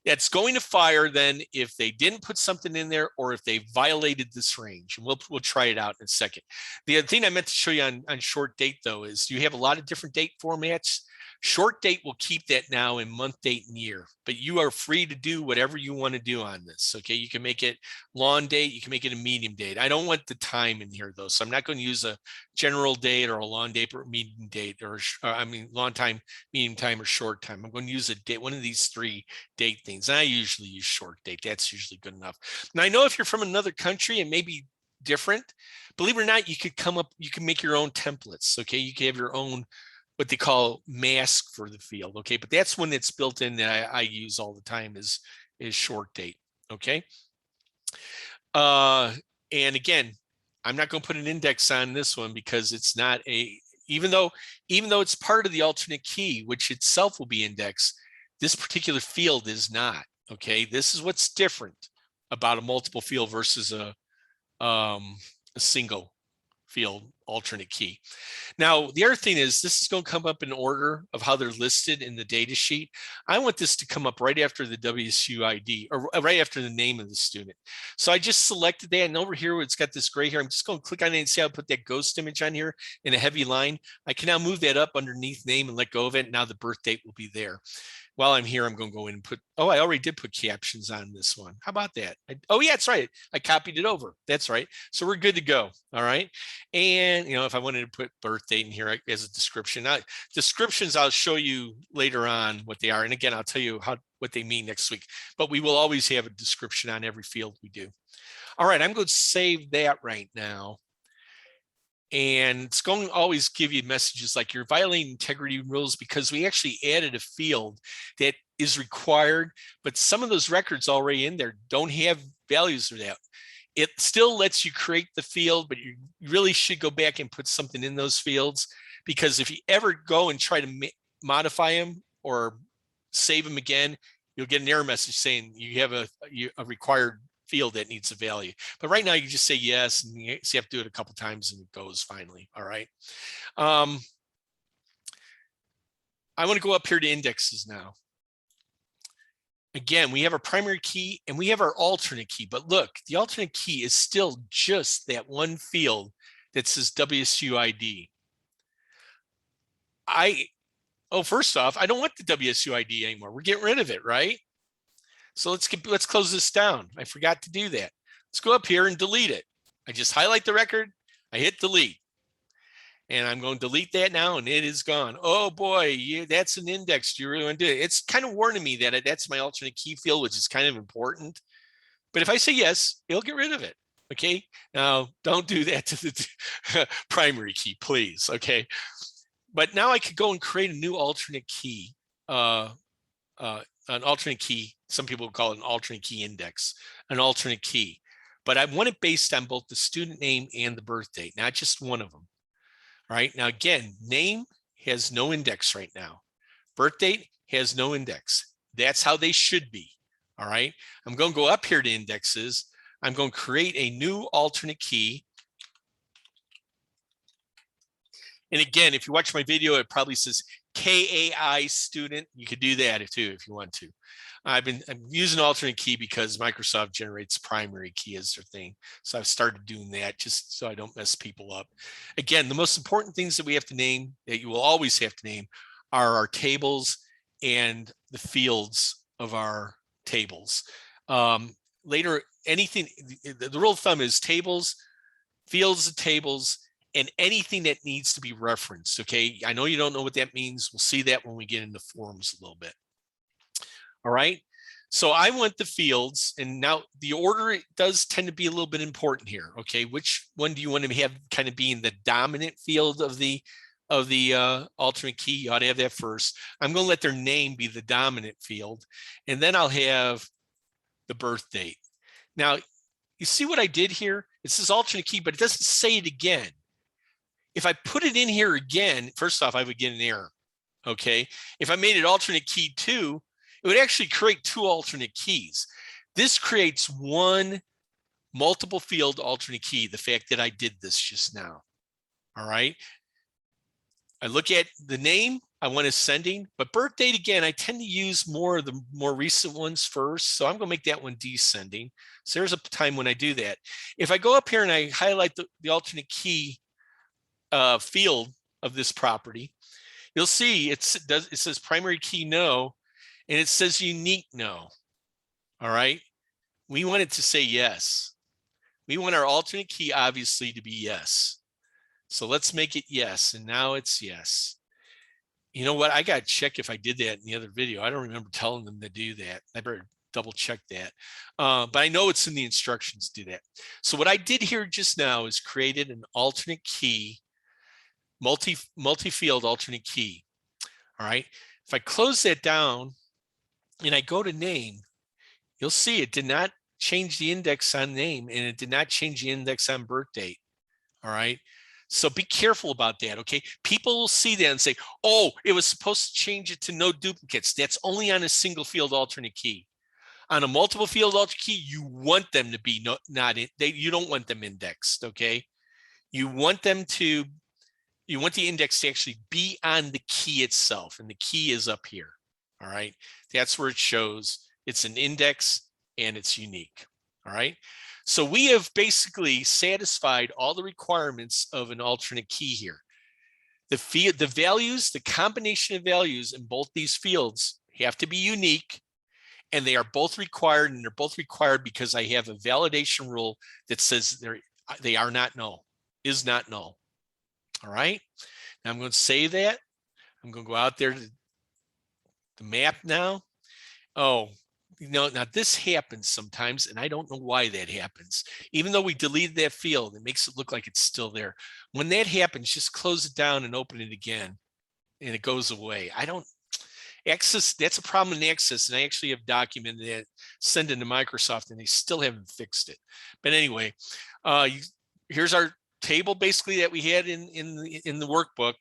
That's going to fire then if they didn't put something in there or if they violated this range. And we'll try it out in a second. The other thing I meant to show you on short date, though, is you have a lot of different date formats. Short date will keep that now in month, date, and year, but you are free to do whatever you want to do on this. Okay, you can make it long date, you can make it a medium date. I don't want the time in here though, so I'm not going to use a general date or a long date or medium date, or I mean long time, medium time, or short time. I'm going to use a date, one of these three date things. And I usually use short date. That's usually good enough. Now I know if you're from another country and maybe different, believe it or not, you could you can make your own templates. Okay, you can have your own what they call mask for the field. Okay, but that's when it's built in that I use all the time is short date. Okay. And again, I'm not going to put an index on this one because it's not even though it's part of the alternate key, which itself will be indexed, this particular field is not. Okay, this is what's different about a multiple field versus a single field alternate key. Now, the other thing is this is going to come up in order of how they're listed in the data sheet. I want this to come up right after the WSU ID, or right after the name of the student. So I just selected that, and over here where it's got this gray here, I'm just going to click on it and see how I put that ghost image on here in a heavy line. I can now move that up underneath name and let go of it. Now the birth date will be there. While I'm here, I'm going to go in and put, oh, I already did put captions on this one. How about that? Oh, yeah, that's right. I copied it over. That's right. So we're good to go. All right. And, you know, if I wanted to put birth date in here as a description, descriptions, I'll show you later on what they are. And again, I'll tell you what they mean next week. But we will always have a description on every field we do. All right. I'm going to save that right now. And it's going to always give you messages like you're violating integrity rules because we actually added a field that is required, but some of those records already in there don't have values for that. It still lets you create the field, but you really should go back and put something in those fields, because if you ever go and try to modify them or save them again, you'll get an error message saying you have a required field that needs a value. But right now you just say yes, and you have to do it a couple times and it goes finally. All right. I want to go up here to indexes now. Again, we have our primary key and we have our alternate key, but look, the alternate key is still just that one field that says WSUID. First off, I don't want the WSUID anymore. We're getting rid of it, right? So let's close this down. I forgot to do that. Let's go up here and delete it. I just highlight the record, I hit delete. And I'm going to delete that now, and it is gone. Oh boy, that's an index. Do you really want to do it? It's kind of warning me that that's my alternate key field, which is kind of important. But if I say yes, it'll get rid of it. Okay. Now, don't do that to the primary key, please. Okay. But now I could go and create a new alternate key. An alternate key. Some people would call it an alternate key index, an alternate key. But I want it based on both the student name and the birth date, not just one of them. All right. Now, again, name has no index right now. Birth date has no index. That's how they should be. All right. I'm going to go up here to indexes. I'm going to create a new alternate key. And again, if you watch my video, it probably says KAI student. You could do that too if you want to. I'm using alternate key because Microsoft generates primary key as their thing. So I've started doing that just so I don't mess people up. Again, the most important things that we have to name, that you will always have to name, are our tables and the fields of our tables. Later, anything, the rule of thumb is tables, fields of tables, and anything that needs to be referenced. Okay, I know you don't know what that means. We'll see that when we get into forms a little bit. All right, so I want the fields, and now the order does tend to be a little bit important here. Okay, which one do you want to have kind of being the dominant field of the alternate key? You ought to have that first. I'm going to let their name be the dominant field, and then I'll have the birth date. Now, you see what I did here? It says alternate key, but it doesn't say it again. If I put it in here again, first off, I would get an error. Okay, if I made it alternate key 2, it would actually create 2 alternate keys. This creates one multiple field alternate key, the fact that I did this just now. All right. I look at the name, I want ascending, but birth date, again, I tend to use more of the more recent ones first. So I'm going to make that one descending. So there's a time when I do that. If I go up here and I highlight the alternate key field of this property, you'll see it says primary key no, and it says unique no. All right. We want it to say yes. We want our alternate key obviously to be yes. So let's make it yes. And now it's yes. You know what? I got to check if I did that in the other video. I don't remember telling them to do that. I better double check that. But I know it's in the instructions to do that. So what I did here just now is created an alternate key, multi-field alternate key. All right. If I close that down and I go to name, you'll see it did not change the index on name, and it did not change the index on birth date. All right. So be careful about that. Okay. People will see that and say, oh, it was supposed to change it to no duplicates. That's only on a single field alternate key. On a multiple field alternate key, you want them to be you don't want them indexed. Okay. You want the index to actually be on the key itself, and the key is up here. All right. That's where it shows it's an index and it's unique. All right. So we have basically satisfied all the requirements of an alternate key here. The values, the combination of values in both these fields have to be unique, and they are both required, and they're both required because I have a validation rule that says they are not null, is not null. All right. Now I'm going to save that. I'm going to go out there to the map now. Oh, now this happens sometimes, and I don't know why that happens. Even though we deleted that field, it makes it look like it's still there. When that happens, just close it down and open it again, and it goes away. Access, that's a problem in Access, and I actually have documented that, send it to Microsoft, and they still haven't fixed it. But anyway, here's our table basically that we had in the workbook.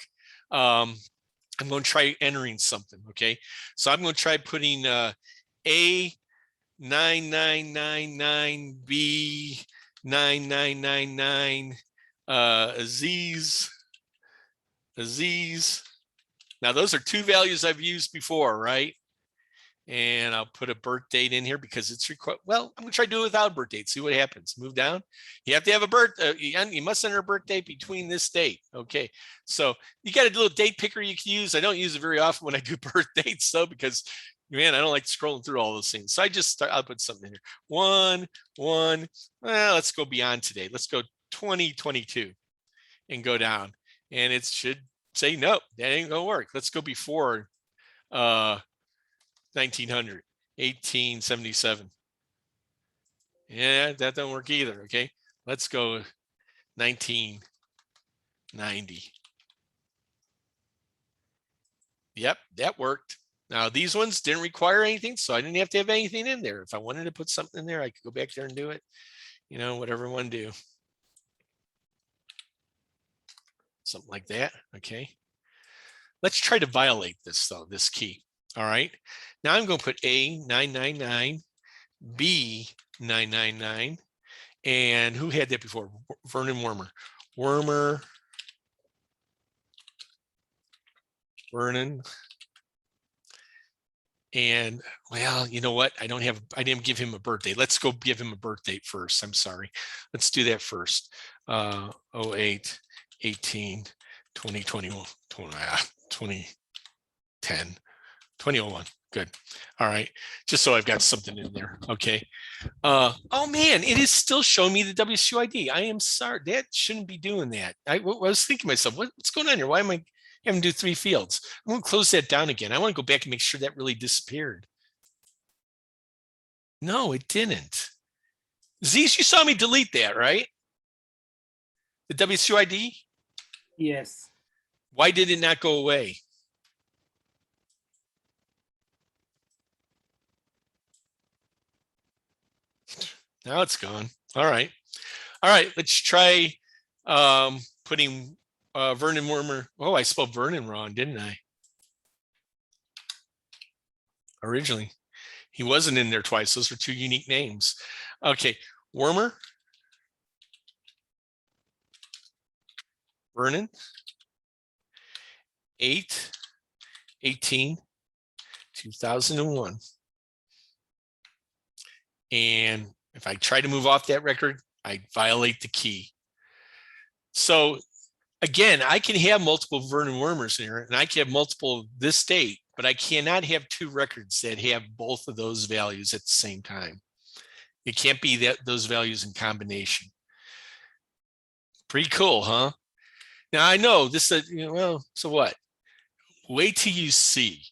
I'm going to try entering something. Okay, so I'm going to try putting A9999, B9999, Aziz. Now those are two values I've used before, right? And I'll put a birth date in here because it's required. Well, I'm gonna try to do it without a birth date. See what happens. Move down. You have to have a birth. You must enter a birth date between this date. Okay. So you got a little date picker you can use. I don't use it very often when I do birth dates though, because man, I don't like scrolling through all those things. So I'll put something in here. 1, 1. Well, let's go beyond today. Let's go 2022 and go down. And it should say, nope, that ain't gonna work. Let's go before 1900, 1877. Yeah, that don't work either. Okay, let's go 1990. Yep, that worked. Now these ones didn't require anything, so I didn't have to have anything in there. If I wanted to put something in there, I could go back there and do it. You know, whatever I want to do. Something like that. Okay. Let's try to violate this though, this key. All right. Now I'm going to put A999, B999, and who had that before? Vernon Wormer. Vernon. And well, you know what? I didn't give him a birthday. Let's go give him a birthday first. I'm sorry. Let's do that first. 08, 18, 2021, 2010, 2001. Good. All right. Just so I've got something in there. Okay. Oh man, it is still showing me the WSUID. I am sorry. That shouldn't be doing that. I was thinking to myself, what's going on here? Why am I having to do 3 fields? I'm going to close that down again. I want to go back and make sure that really disappeared. No, it didn't. Z's, you saw me delete that, right? The WSUID? Yes. Why did it not go away? Now it's gone. All right. All right. Let's try putting Vernon Wormer. Oh, I spelled Vernon wrong, didn't I? Originally. He wasn't in there twice. Those are 2 unique names. Okay. Wormer. Vernon. 8/18/2001. And if I try to move off that record, I violate the key. So again, I can have multiple Vernon Wormers here, and I can have multiple this date, but I cannot have 2 records that have both of those values at the same time. It can't be those values in combination. Pretty cool, huh? Now I know this, well, so what? Wait till you see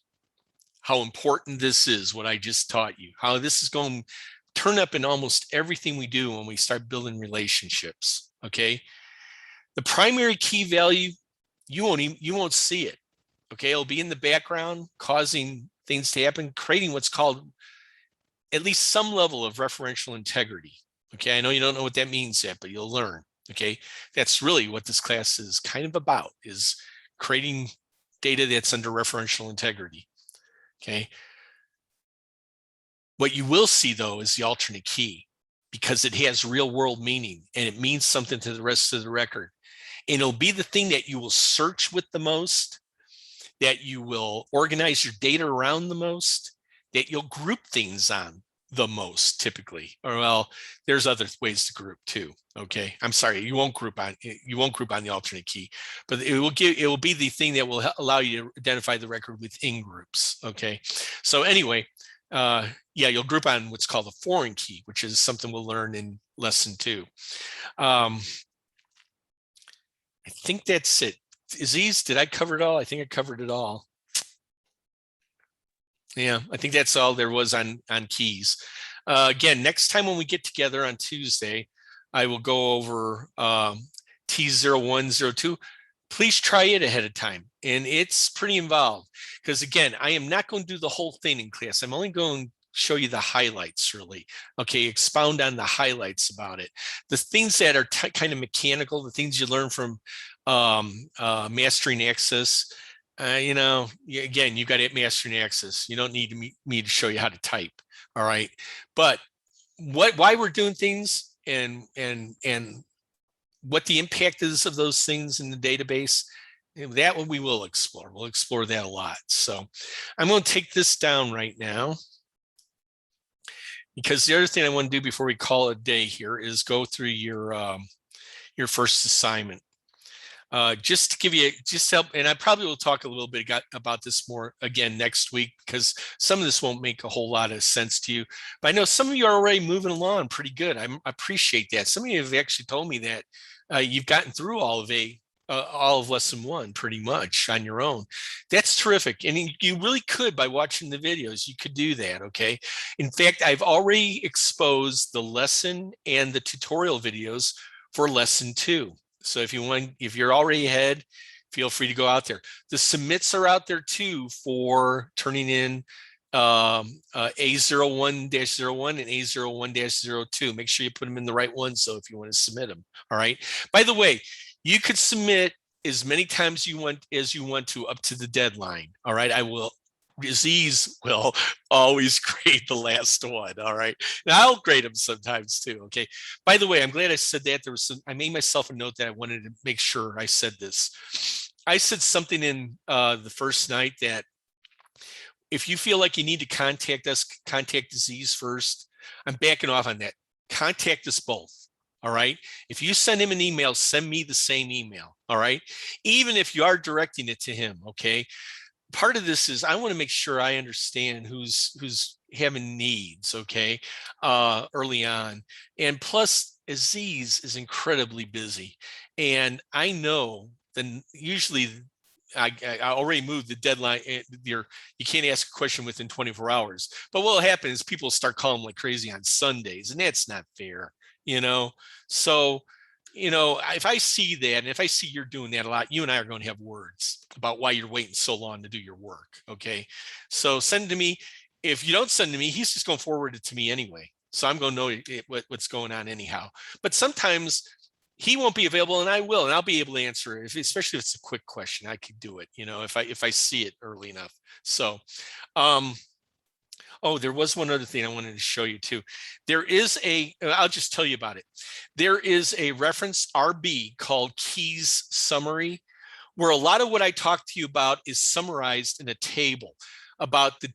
how important this is, what I just taught you, how this is going to turn up in almost everything we do when we start building relationships, okay? The primary key value, you won't see it, okay? It'll be in the background, causing things to happen, creating what's called at least some level of referential integrity, okay? I know you don't know what that means yet, but you'll learn, okay? That's really what this class is kind of about, is creating data that's under referential integrity, okay? What you will see though is the alternate key, because it has real world meaning and it means something to the rest of the record. And it'll be the thing that you will search with the most, that you will organize your data around the most, that you'll group things on the most typically. Or well, there's other ways to group too. Okay, I'm sorry, you won't group on the alternate key, but it will be the thing that will allow you to identify the record within groups. Okay, so anyway, yeah, you'll group on what's called a foreign key, which is something we'll learn in lesson 2. I think that's it. Aziz, did I cover it all? I think I covered it all. Yeah, I think that's all there was on keys. Again, next time when we get together on Tuesday, I will go over T01-02. Please try it ahead of time. And it's pretty involved because, again, I am not going to do the whole thing in class. I'm only going to show you the highlights, really. Okay, expound on the highlights about it. The things that are kind of mechanical, the things you learn from mastering access, You know, again, you got it master and access. You don't need me to show you how to type. All right. But why we're doing things and what the impact is of those things in the database, that one we will explore. We'll explore that a lot. So I'm going to take this down right now, because the other thing I want to do before we call it a day here is go through your first assignment. Just to give you, just help, and I probably will talk a little bit about this more again next week, because some of this won't make a whole lot of sense to you. But I know some of you are already moving along pretty good. I appreciate that. Some of you have actually told me that you've gotten through all of lesson one pretty much on your own. That's terrific. And you really could, by watching the videos, you could do that. Okay. In fact, I've already exposed the lesson and the tutorial videos for lesson two. So if you're already ahead, feel free to go out there. The submits are out there too for turning in A01-01 and A01-02. Make sure you put them in the right one. So if you want to submit them. All right. By the way, you could submit as many times as you want to up to the deadline. All right. Aziz will always grade the last one. All right. And I'll grade them sometimes too. Okay. By the way, I'm glad I said that. I made myself a note that I wanted to make sure I said this. I said something in the first night that if you feel like you need to contact us, contact Aziz first. I'm backing off on that. Contact us both. All right. If you send him an email, send me the same email. All right. Even if you are directing it to him. Okay. Part of this is I want to make sure I understand who's having needs, okay, early on. And plus, Aziz is incredibly busy. And I know then usually I already moved the deadline. You can't ask a question within 24 hours. But what will happen is people start calling like crazy on Sundays, and that's not fair, you know? So, you know, if I see that, and if I see you're doing that a lot, you and I are going to have words about why you're waiting so long to do your work. Okay. So send it to me. If you don't send it to me, he's just going to forward it to me anyway. So I'm going to know what's going on anyhow. But sometimes he won't be available and I will, and I'll be able to answer it. Especially if it's a quick question, I could do it, you know, if I see it early enough. So, oh, there was one other thing I wanted to show you too. I'll just tell you about it. There is a reference RB called Keys Summary, where a lot of what I talked to you about is summarized in a table about the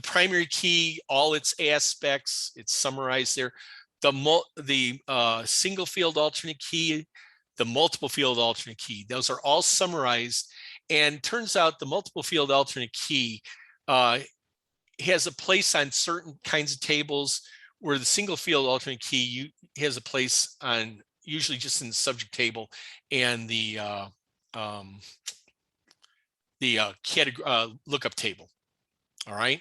primary key, all its aspects. It's summarized there. The single field alternate key, the multiple field alternate key, those are all summarized. And turns out the multiple field alternate key has a place on certain kinds of tables, where the single field alternate key has a place on usually just in the subject table and the lookup table. All right.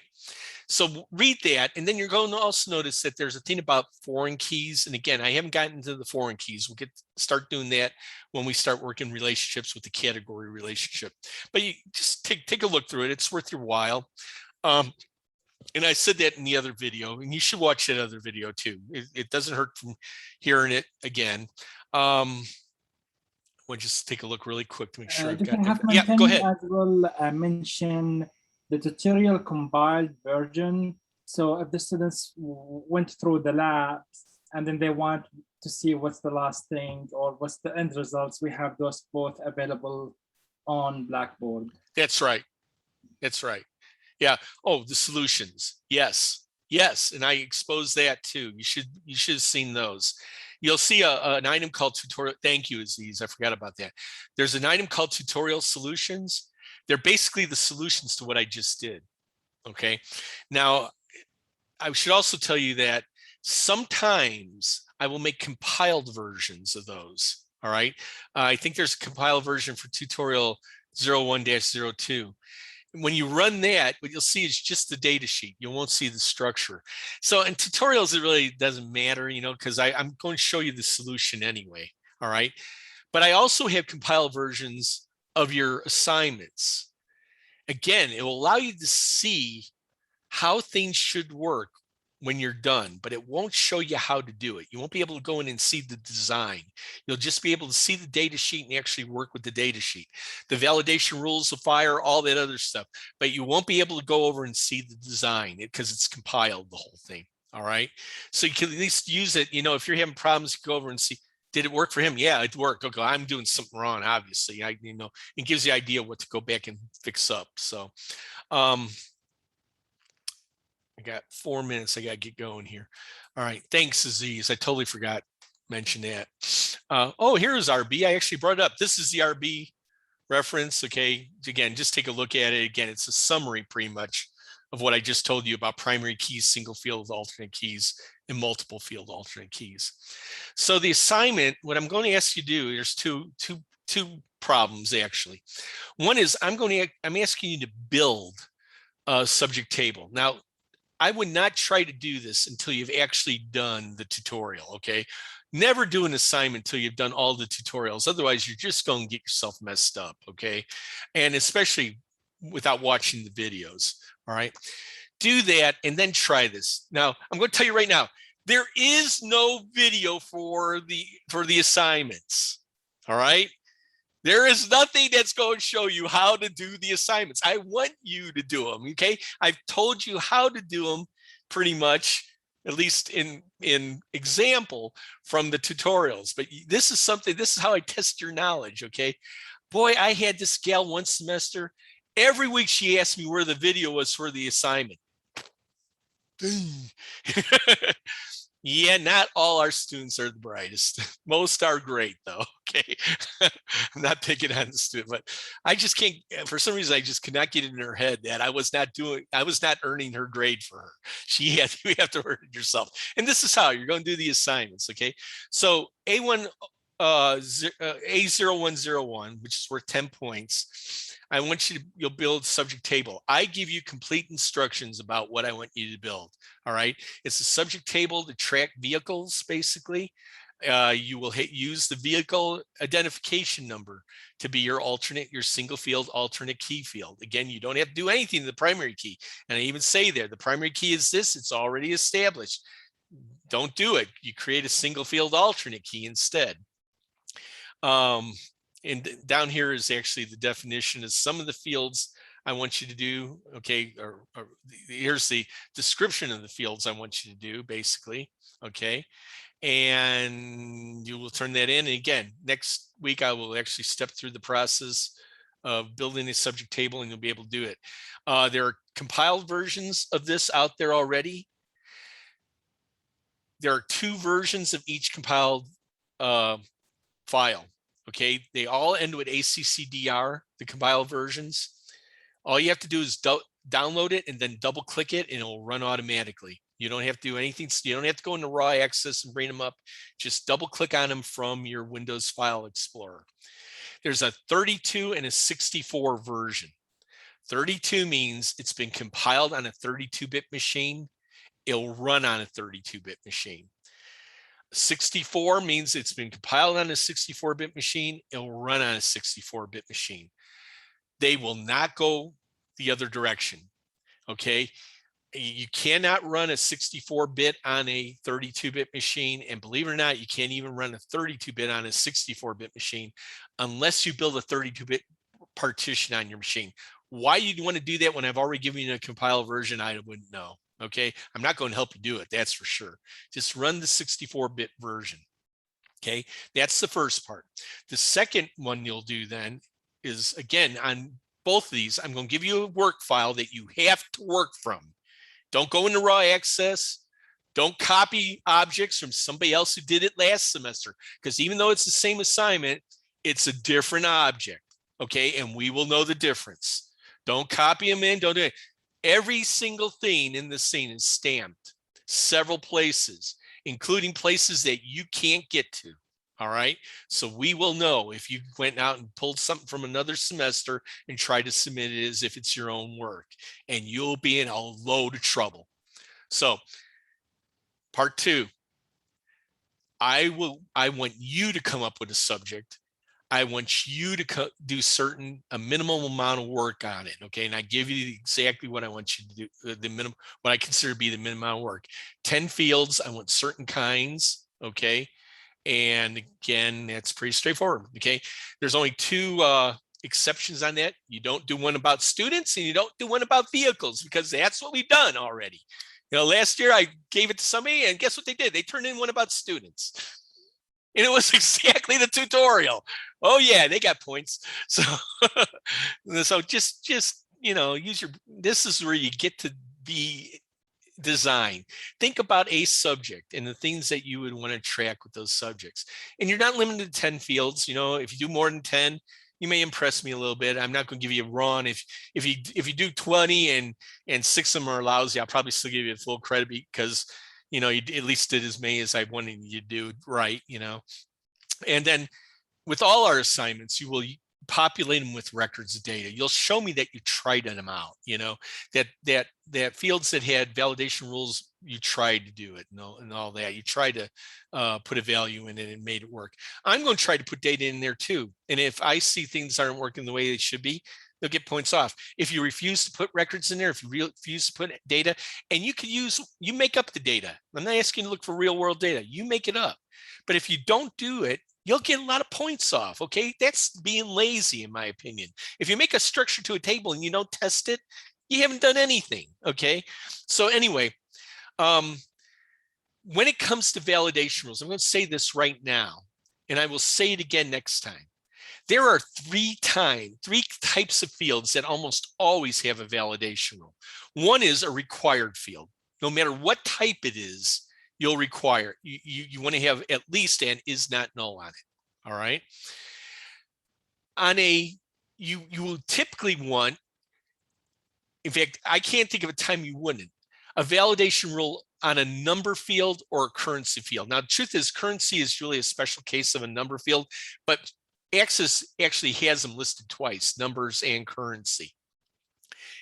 So read that, and then you're going to also notice that there's a thing about foreign keys. And again, I haven't gotten into the foreign keys. We'll start doing that when we start working relationships with the category relationship. But you just take a look through it. It's worth your while. And I said that in the other video, and you should watch that other video too. It doesn't hurt from hearing it again. We'll just take a look really quick to make sure I've got. Yeah, go ahead. As well, mention the tutorial compiled version. So if the students went through the labs and then they want to see what's the last thing or what's the end results, we have those both available on Blackboard. That's right. That's right. Yeah. Oh, the solutions. Yes. Yes. And I exposed that too. You should have seen those. You'll see an item called tutorial. Thank you, Aziz. I forgot about that. There's an item called tutorial solutions. They're basically the solutions to what I just did. Okay. Now, I should also tell you that sometimes I will make compiled versions of those. All right. I think there's a compiled version for tutorial 01-02. When you run that, what you'll see is just the data sheet. You won't see the structure. So in tutorials, it really doesn't matter, you know, because I'm going to show you the solution anyway. All right. But I also have compiled versions of your assignments. Again, it will allow you to see how things should work when you're done, but it won't show you how to do it. You won't be able to go in and see the design. You'll just be able to see the data sheet and actually work with the data sheet. The validation rules of fire, all that other stuff, but you won't be able to go over and see the design because it's compiled the whole thing. All right. So you can at least use it. You know, if you're having problems, you go over and see, did it work for him? Yeah, it worked. Okay, I'm doing something wrong, obviously. It gives you an idea what to go back and fix up. So, I got 4 minutes. I got to get going here. All right. Thanks, Aziz. I totally forgot to mention that. Oh, here's RB. I actually brought it up. This is the RB reference. Okay. Again, just take a look at it. Again, it's a summary pretty much of what I just told you about primary keys, single field alternate keys, and multiple field alternate keys. So the assignment, what I'm going to ask you to do, there's two problems actually. One is I'm asking you to build a subject table. Now, I would not try to do this until you've actually done the tutorial, okay? Never do an assignment until you've done all the tutorials. Otherwise, you're just going to get yourself messed up, okay? And especially without watching the videos, all right? Do that and then try this. Now, I'm going to tell you right now, there is no video for the assignments, all right? There is nothing that's going to show you how to do the assignments. I want you to do them, okay? I've told you how to do them pretty much, at least in example from the tutorials. But this is how I test your knowledge, okay? Boy, I had this gal one semester. Every week she asked me where the video was for the assignment. Yeah, not all our students are the brightest. Most are great though, okay? I'm not picking on the student, but I just can't, for some reason, I just could not get it in her head that I was not earning her grade for her. You have to earn it yourself. And this is how you're going to do the assignments, okay? So A01-01, which is worth 10 points. I want you'll build subject table. I give you complete instructions about what I want you to build. All right. It's a subject table to track vehicles, basically. You will use the vehicle identification number to be your single field alternate key field. Again, you don't have to do anything to the primary key. And I even say there, the primary key is this, it's already established. Don't do it. You create a single field alternate key instead. And down here is actually the definition of some of the fields I want you to do. Okay, or here's the description of the fields I want you to do, basically. Okay, and you will turn that in. And again, next week I will actually step through the process of building a subject table, and you'll be able to do it. There are compiled versions of this out there already. There are 2 versions of each compiled file. Okay, they all end with ACCDR, the compiled versions. All you have to do is download it and then double click it and it'll run automatically. You don't have to do anything. You don't have to go into raw access and bring them up. Just double click on them from your Windows File Explorer. There's a 32 and a 64 version. 32 means it's been compiled on a 32-bit machine. It'll run on a 32-bit machine. 64 means it's been compiled on a 64-bit machine. It'll run on a 64-bit machine. They will not go the other direction. Okay. You cannot run a 64-bit on a 32-bit machine. And believe it or not, you can't even run a 32-bit on a 64-bit machine unless you build a 32-bit partition on your machine. Why you'd want to do that when I've already given you a compiled version, I wouldn't know. Okay, I'm not going to help you do it, that's for sure. Just run the 64-bit version. Okay, that's the first part. The second one you'll do then is, again, on both of these, I'm going to give you a work file that you have to work from. Don't go into raw access. Don't copy objects from somebody else who did it last semester, because even though it's the same assignment, it's a different object. Okay, and we will know the difference. Don't copy them in, don't do it. Every single thing in the scene is stamped several places, including places that you can't get to. All right. So we will know if you went out and pulled something from another semester and tried to submit it as if it's your own work, and you'll be in a load of trouble. So part 2, I want you to come up with a subject. I want you to do a minimum amount of work on it. Okay. And I give you exactly what I want you to do, the minimum, what I consider to be the minimum amount of work. 10 fields, I want certain kinds. Okay. And again, that's pretty straightforward. Okay. There's only two exceptions on that. You don't do one about students and you don't do one about vehicles, because that's what we've done already. You know, last year I gave it to somebody and guess what they did? They turned in one about students. And it was exactly the tutorial. Oh yeah, they got points. So, so just, you know, this is where you get to be design. Think about a subject and the things that you would want to track with those subjects. And you're not limited to 10 fields. You know, if you do more than 10, you may impress me a little bit. I'm not going to give you a run. If you do 20 and 6 of them are lousy, I'll probably still give you full credit, because you know, you at least did as many as I wanted you to do right, you know. And then with all our assignments, you will populate them with records of data. You'll show me that you tried them out, you know, that fields that had validation rules, you tried to do it and all that. You tried to put a value in it and made it work. I'm going to try to put data in there too. And if I see things aren't working the way they should be, they'll get points off. If you refuse to put records in there, if you refuse to put data, and you make up the data. I'm not asking you to look for real world data. You make it up. But if you don't do it, you'll get a lot of points off. Okay. That's being lazy, in my opinion. If you make a structure to a table and you don't test it, you haven't done anything. Okay. So anyway, when it comes to validation rules, I'm going to say this right now, and I will say it again next time. There are three types of fields that almost always have a validation rule. One is a required field. No matter what type it is, you'll require, you want to have at least an is not null on it. All right. You will typically want, in fact, I can't think of a time you wouldn't, a validation rule on a number field or a currency field. Now, the truth is, currency is really a special case of a number field, but Access actually has them listed twice, numbers and currency.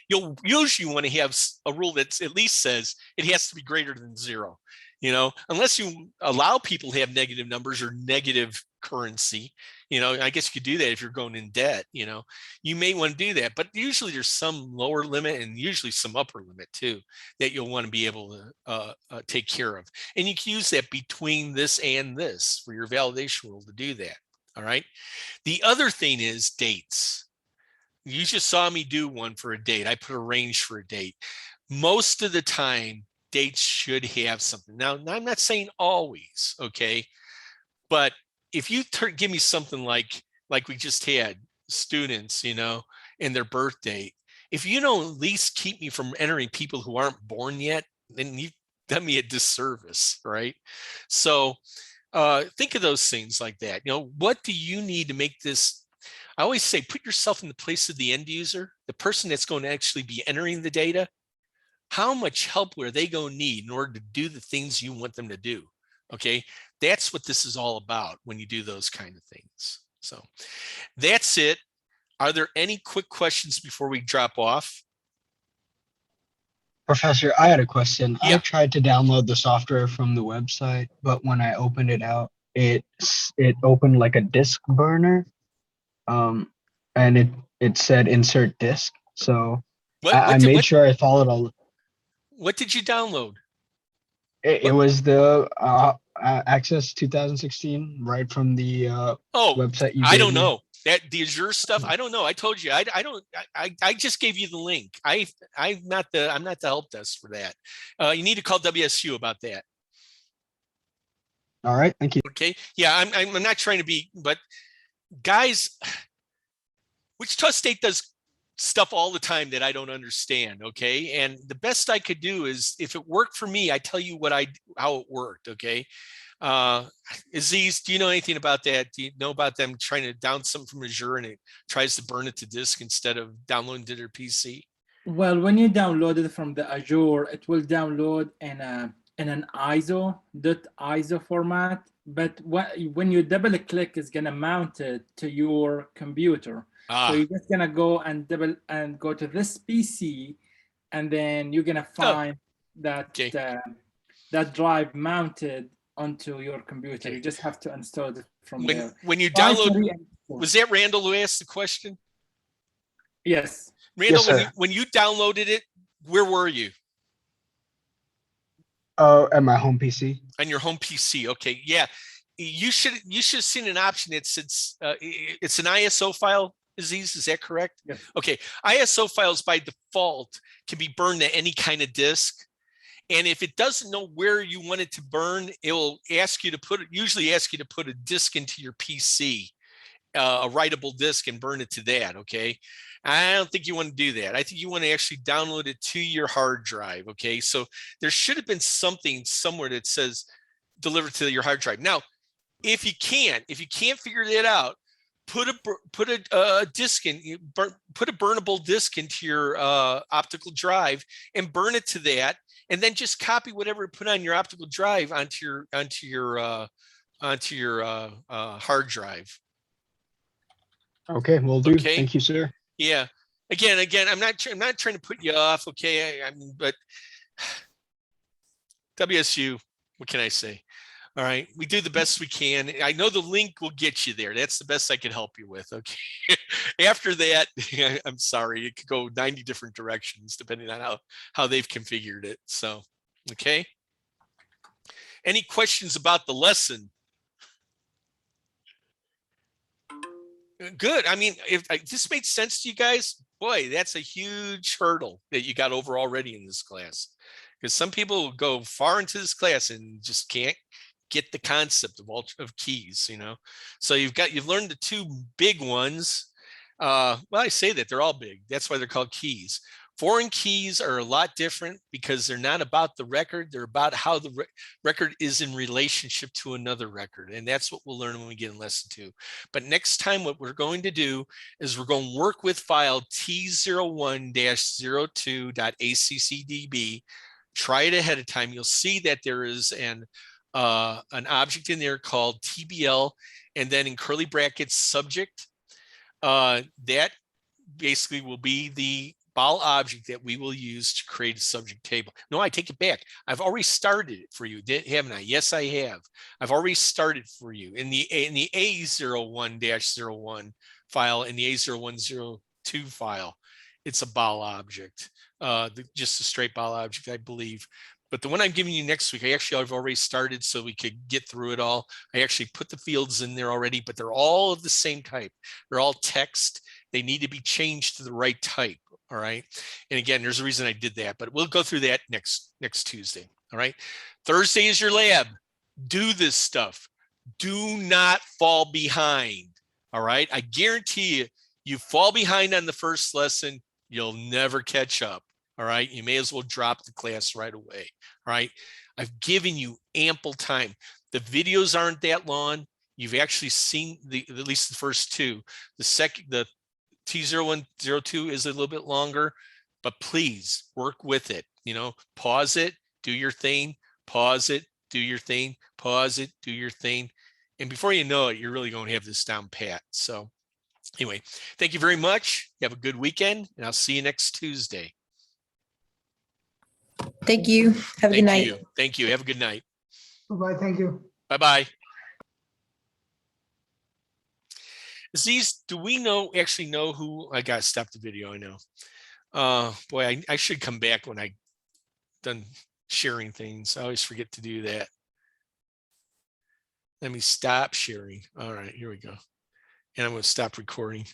You'll usually want to have a rule that at least says it has to be greater than 0, you know, unless you allow people to have negative numbers or negative currency. You know, I guess you could do that if you're going in debt, you know, you may want to do that, but usually there's some lower limit and usually some upper limit too, that you'll want to be able to take care of. And you can use that between this and this for your validation rule to do that. All right. The other thing is dates. You just saw me do one for a date. I put a range for a date. Most of the time, dates should have something. Now, I'm not saying always, okay? But if you give me something like we just had, students, you know, and their birth date, if you don't at least keep me from entering people who aren't born yet, then you've done me a disservice, right? So think of those things like that. You know, what do you need to make this? I always say, put yourself in the place of the end user, the person that's going to actually be entering the data. How much help are they going to need in order to do the things you want them to do? Okay, that's what this is all about when you do those kind of things. So that's it. Are there any quick questions before we drop off? Professor, I had a question. Yeah. I tried to download the software from the website, but when I opened it out, it opened like a disk burner, and it said insert disk. So I made sure I followed all. What did you download? It was the Access 2016, right from the website. I don't know. That the Azure stuff, I don't know. I told you, I just gave you the link. I'm not the help desk for that. You need to call WSU about that. All right, thank you. Okay, yeah, I'm not trying to be, but guys, Wichita State does stuff all the time that I don't understand. Okay, and the best I could do is, if it worked for me, I tell you how it worked. Okay. Aziz, do you know anything about that? Do you know about them trying to download something from Azure and it tries to burn it to disk instead of downloading to their PC? Well, when you download it from the Azure, it will download in an ISO format. But when you double click, it's gonna mount it to your computer. So you're just gonna go and go to this PC, and then you're gonna find that that drive mounted onto your computer. You just have to install it from there. When you download, was that Randall who asked the question? Yes. Randall, Yes, sir. when you downloaded it, where were you? At my home PC. On your home PC. Okay. Yeah. You should have seen an option that says it's an ISO file, Aziz. Is that correct? Yes. Okay. ISO files by default can be burned to any kind of disk. And if it doesn't know where you want it to burn, it will usually ask you to put a disk into your PC, a writable disk, and burn it to that. Okay. I don't think you want to do that. I think you want to actually download it to your hard drive. Okay. So there should have been something somewhere that says deliver to your hard drive. Now, if you can't figure that out, put a disk in, put a burnable disk into your optical drive and burn it to that, and then just copy whatever put on your optical drive onto your hard drive. Okay, will do. Okay. Thank you, sir. Yeah. Again, I'm not trying to put you off. Okay. But WSU, what can I say? All right. We do the best we can. I know the link will get you there. That's the best I can help you with. Okay. After that, I'm sorry. It could go 90 different directions depending on how they've configured it. So, okay. Any questions about the lesson? Good. I mean, if this made sense to you guys, boy, that's a huge hurdle that you got over already in this class. Because some people go far into this class and just can't get the concept of keys, you know. So you've learned the two big ones. Well, I say that they're all big. That's why they're called keys. Foreign keys are a lot different because they're not about the record. They're about how the record is in relationship to another record. And that's what we'll learn when we get in lesson 2. But next time, what we're going to do is we're going to work with file T01-02.accdb. Try it ahead of time. You'll see that there is an object in there called TBL, and then in curly brackets, subject. That basically will be the BAL object that we will use to create a subject table. No, I take it back. I've already started it for you, haven't I? Yes, I have. I've already started for you in the A01-01 file and the A01-02 file. It's a BAL object, just a straight BAL object, I believe. But the one I'm giving you next week, I've already started so we could get through it all. I actually put the fields in there already, but they're all of the same type. They're all text. They need to be changed to the right type. All right. And again, there's a reason I did that, but we'll go through that next Tuesday. All right. Thursday is your lab. Do this stuff. Do not fall behind. All right. I guarantee you fall behind on the first lesson, you'll never catch up. All right. You may as well drop the class right away. All right. I've given you ample time. The videos aren't that long. You've actually seen at least the first two. The T01-02 is a little bit longer, but please work with it. You know, pause it, do your thing, pause it, do your thing, pause it, do your thing. And before you know it, you're really going to have this down pat. So anyway, thank you very much. You have a good weekend, and I'll see you next Tuesday. Thank you. Have a good night. Thank you. Have a good night. Bye-bye. Thank you. Bye-bye. Aziz, do we actually know who? I gotta stop the video. I know. Boy, I should come back when I done sharing things. I always forget to do that. Let me stop sharing. All right, here we go. And I'm going to stop recording.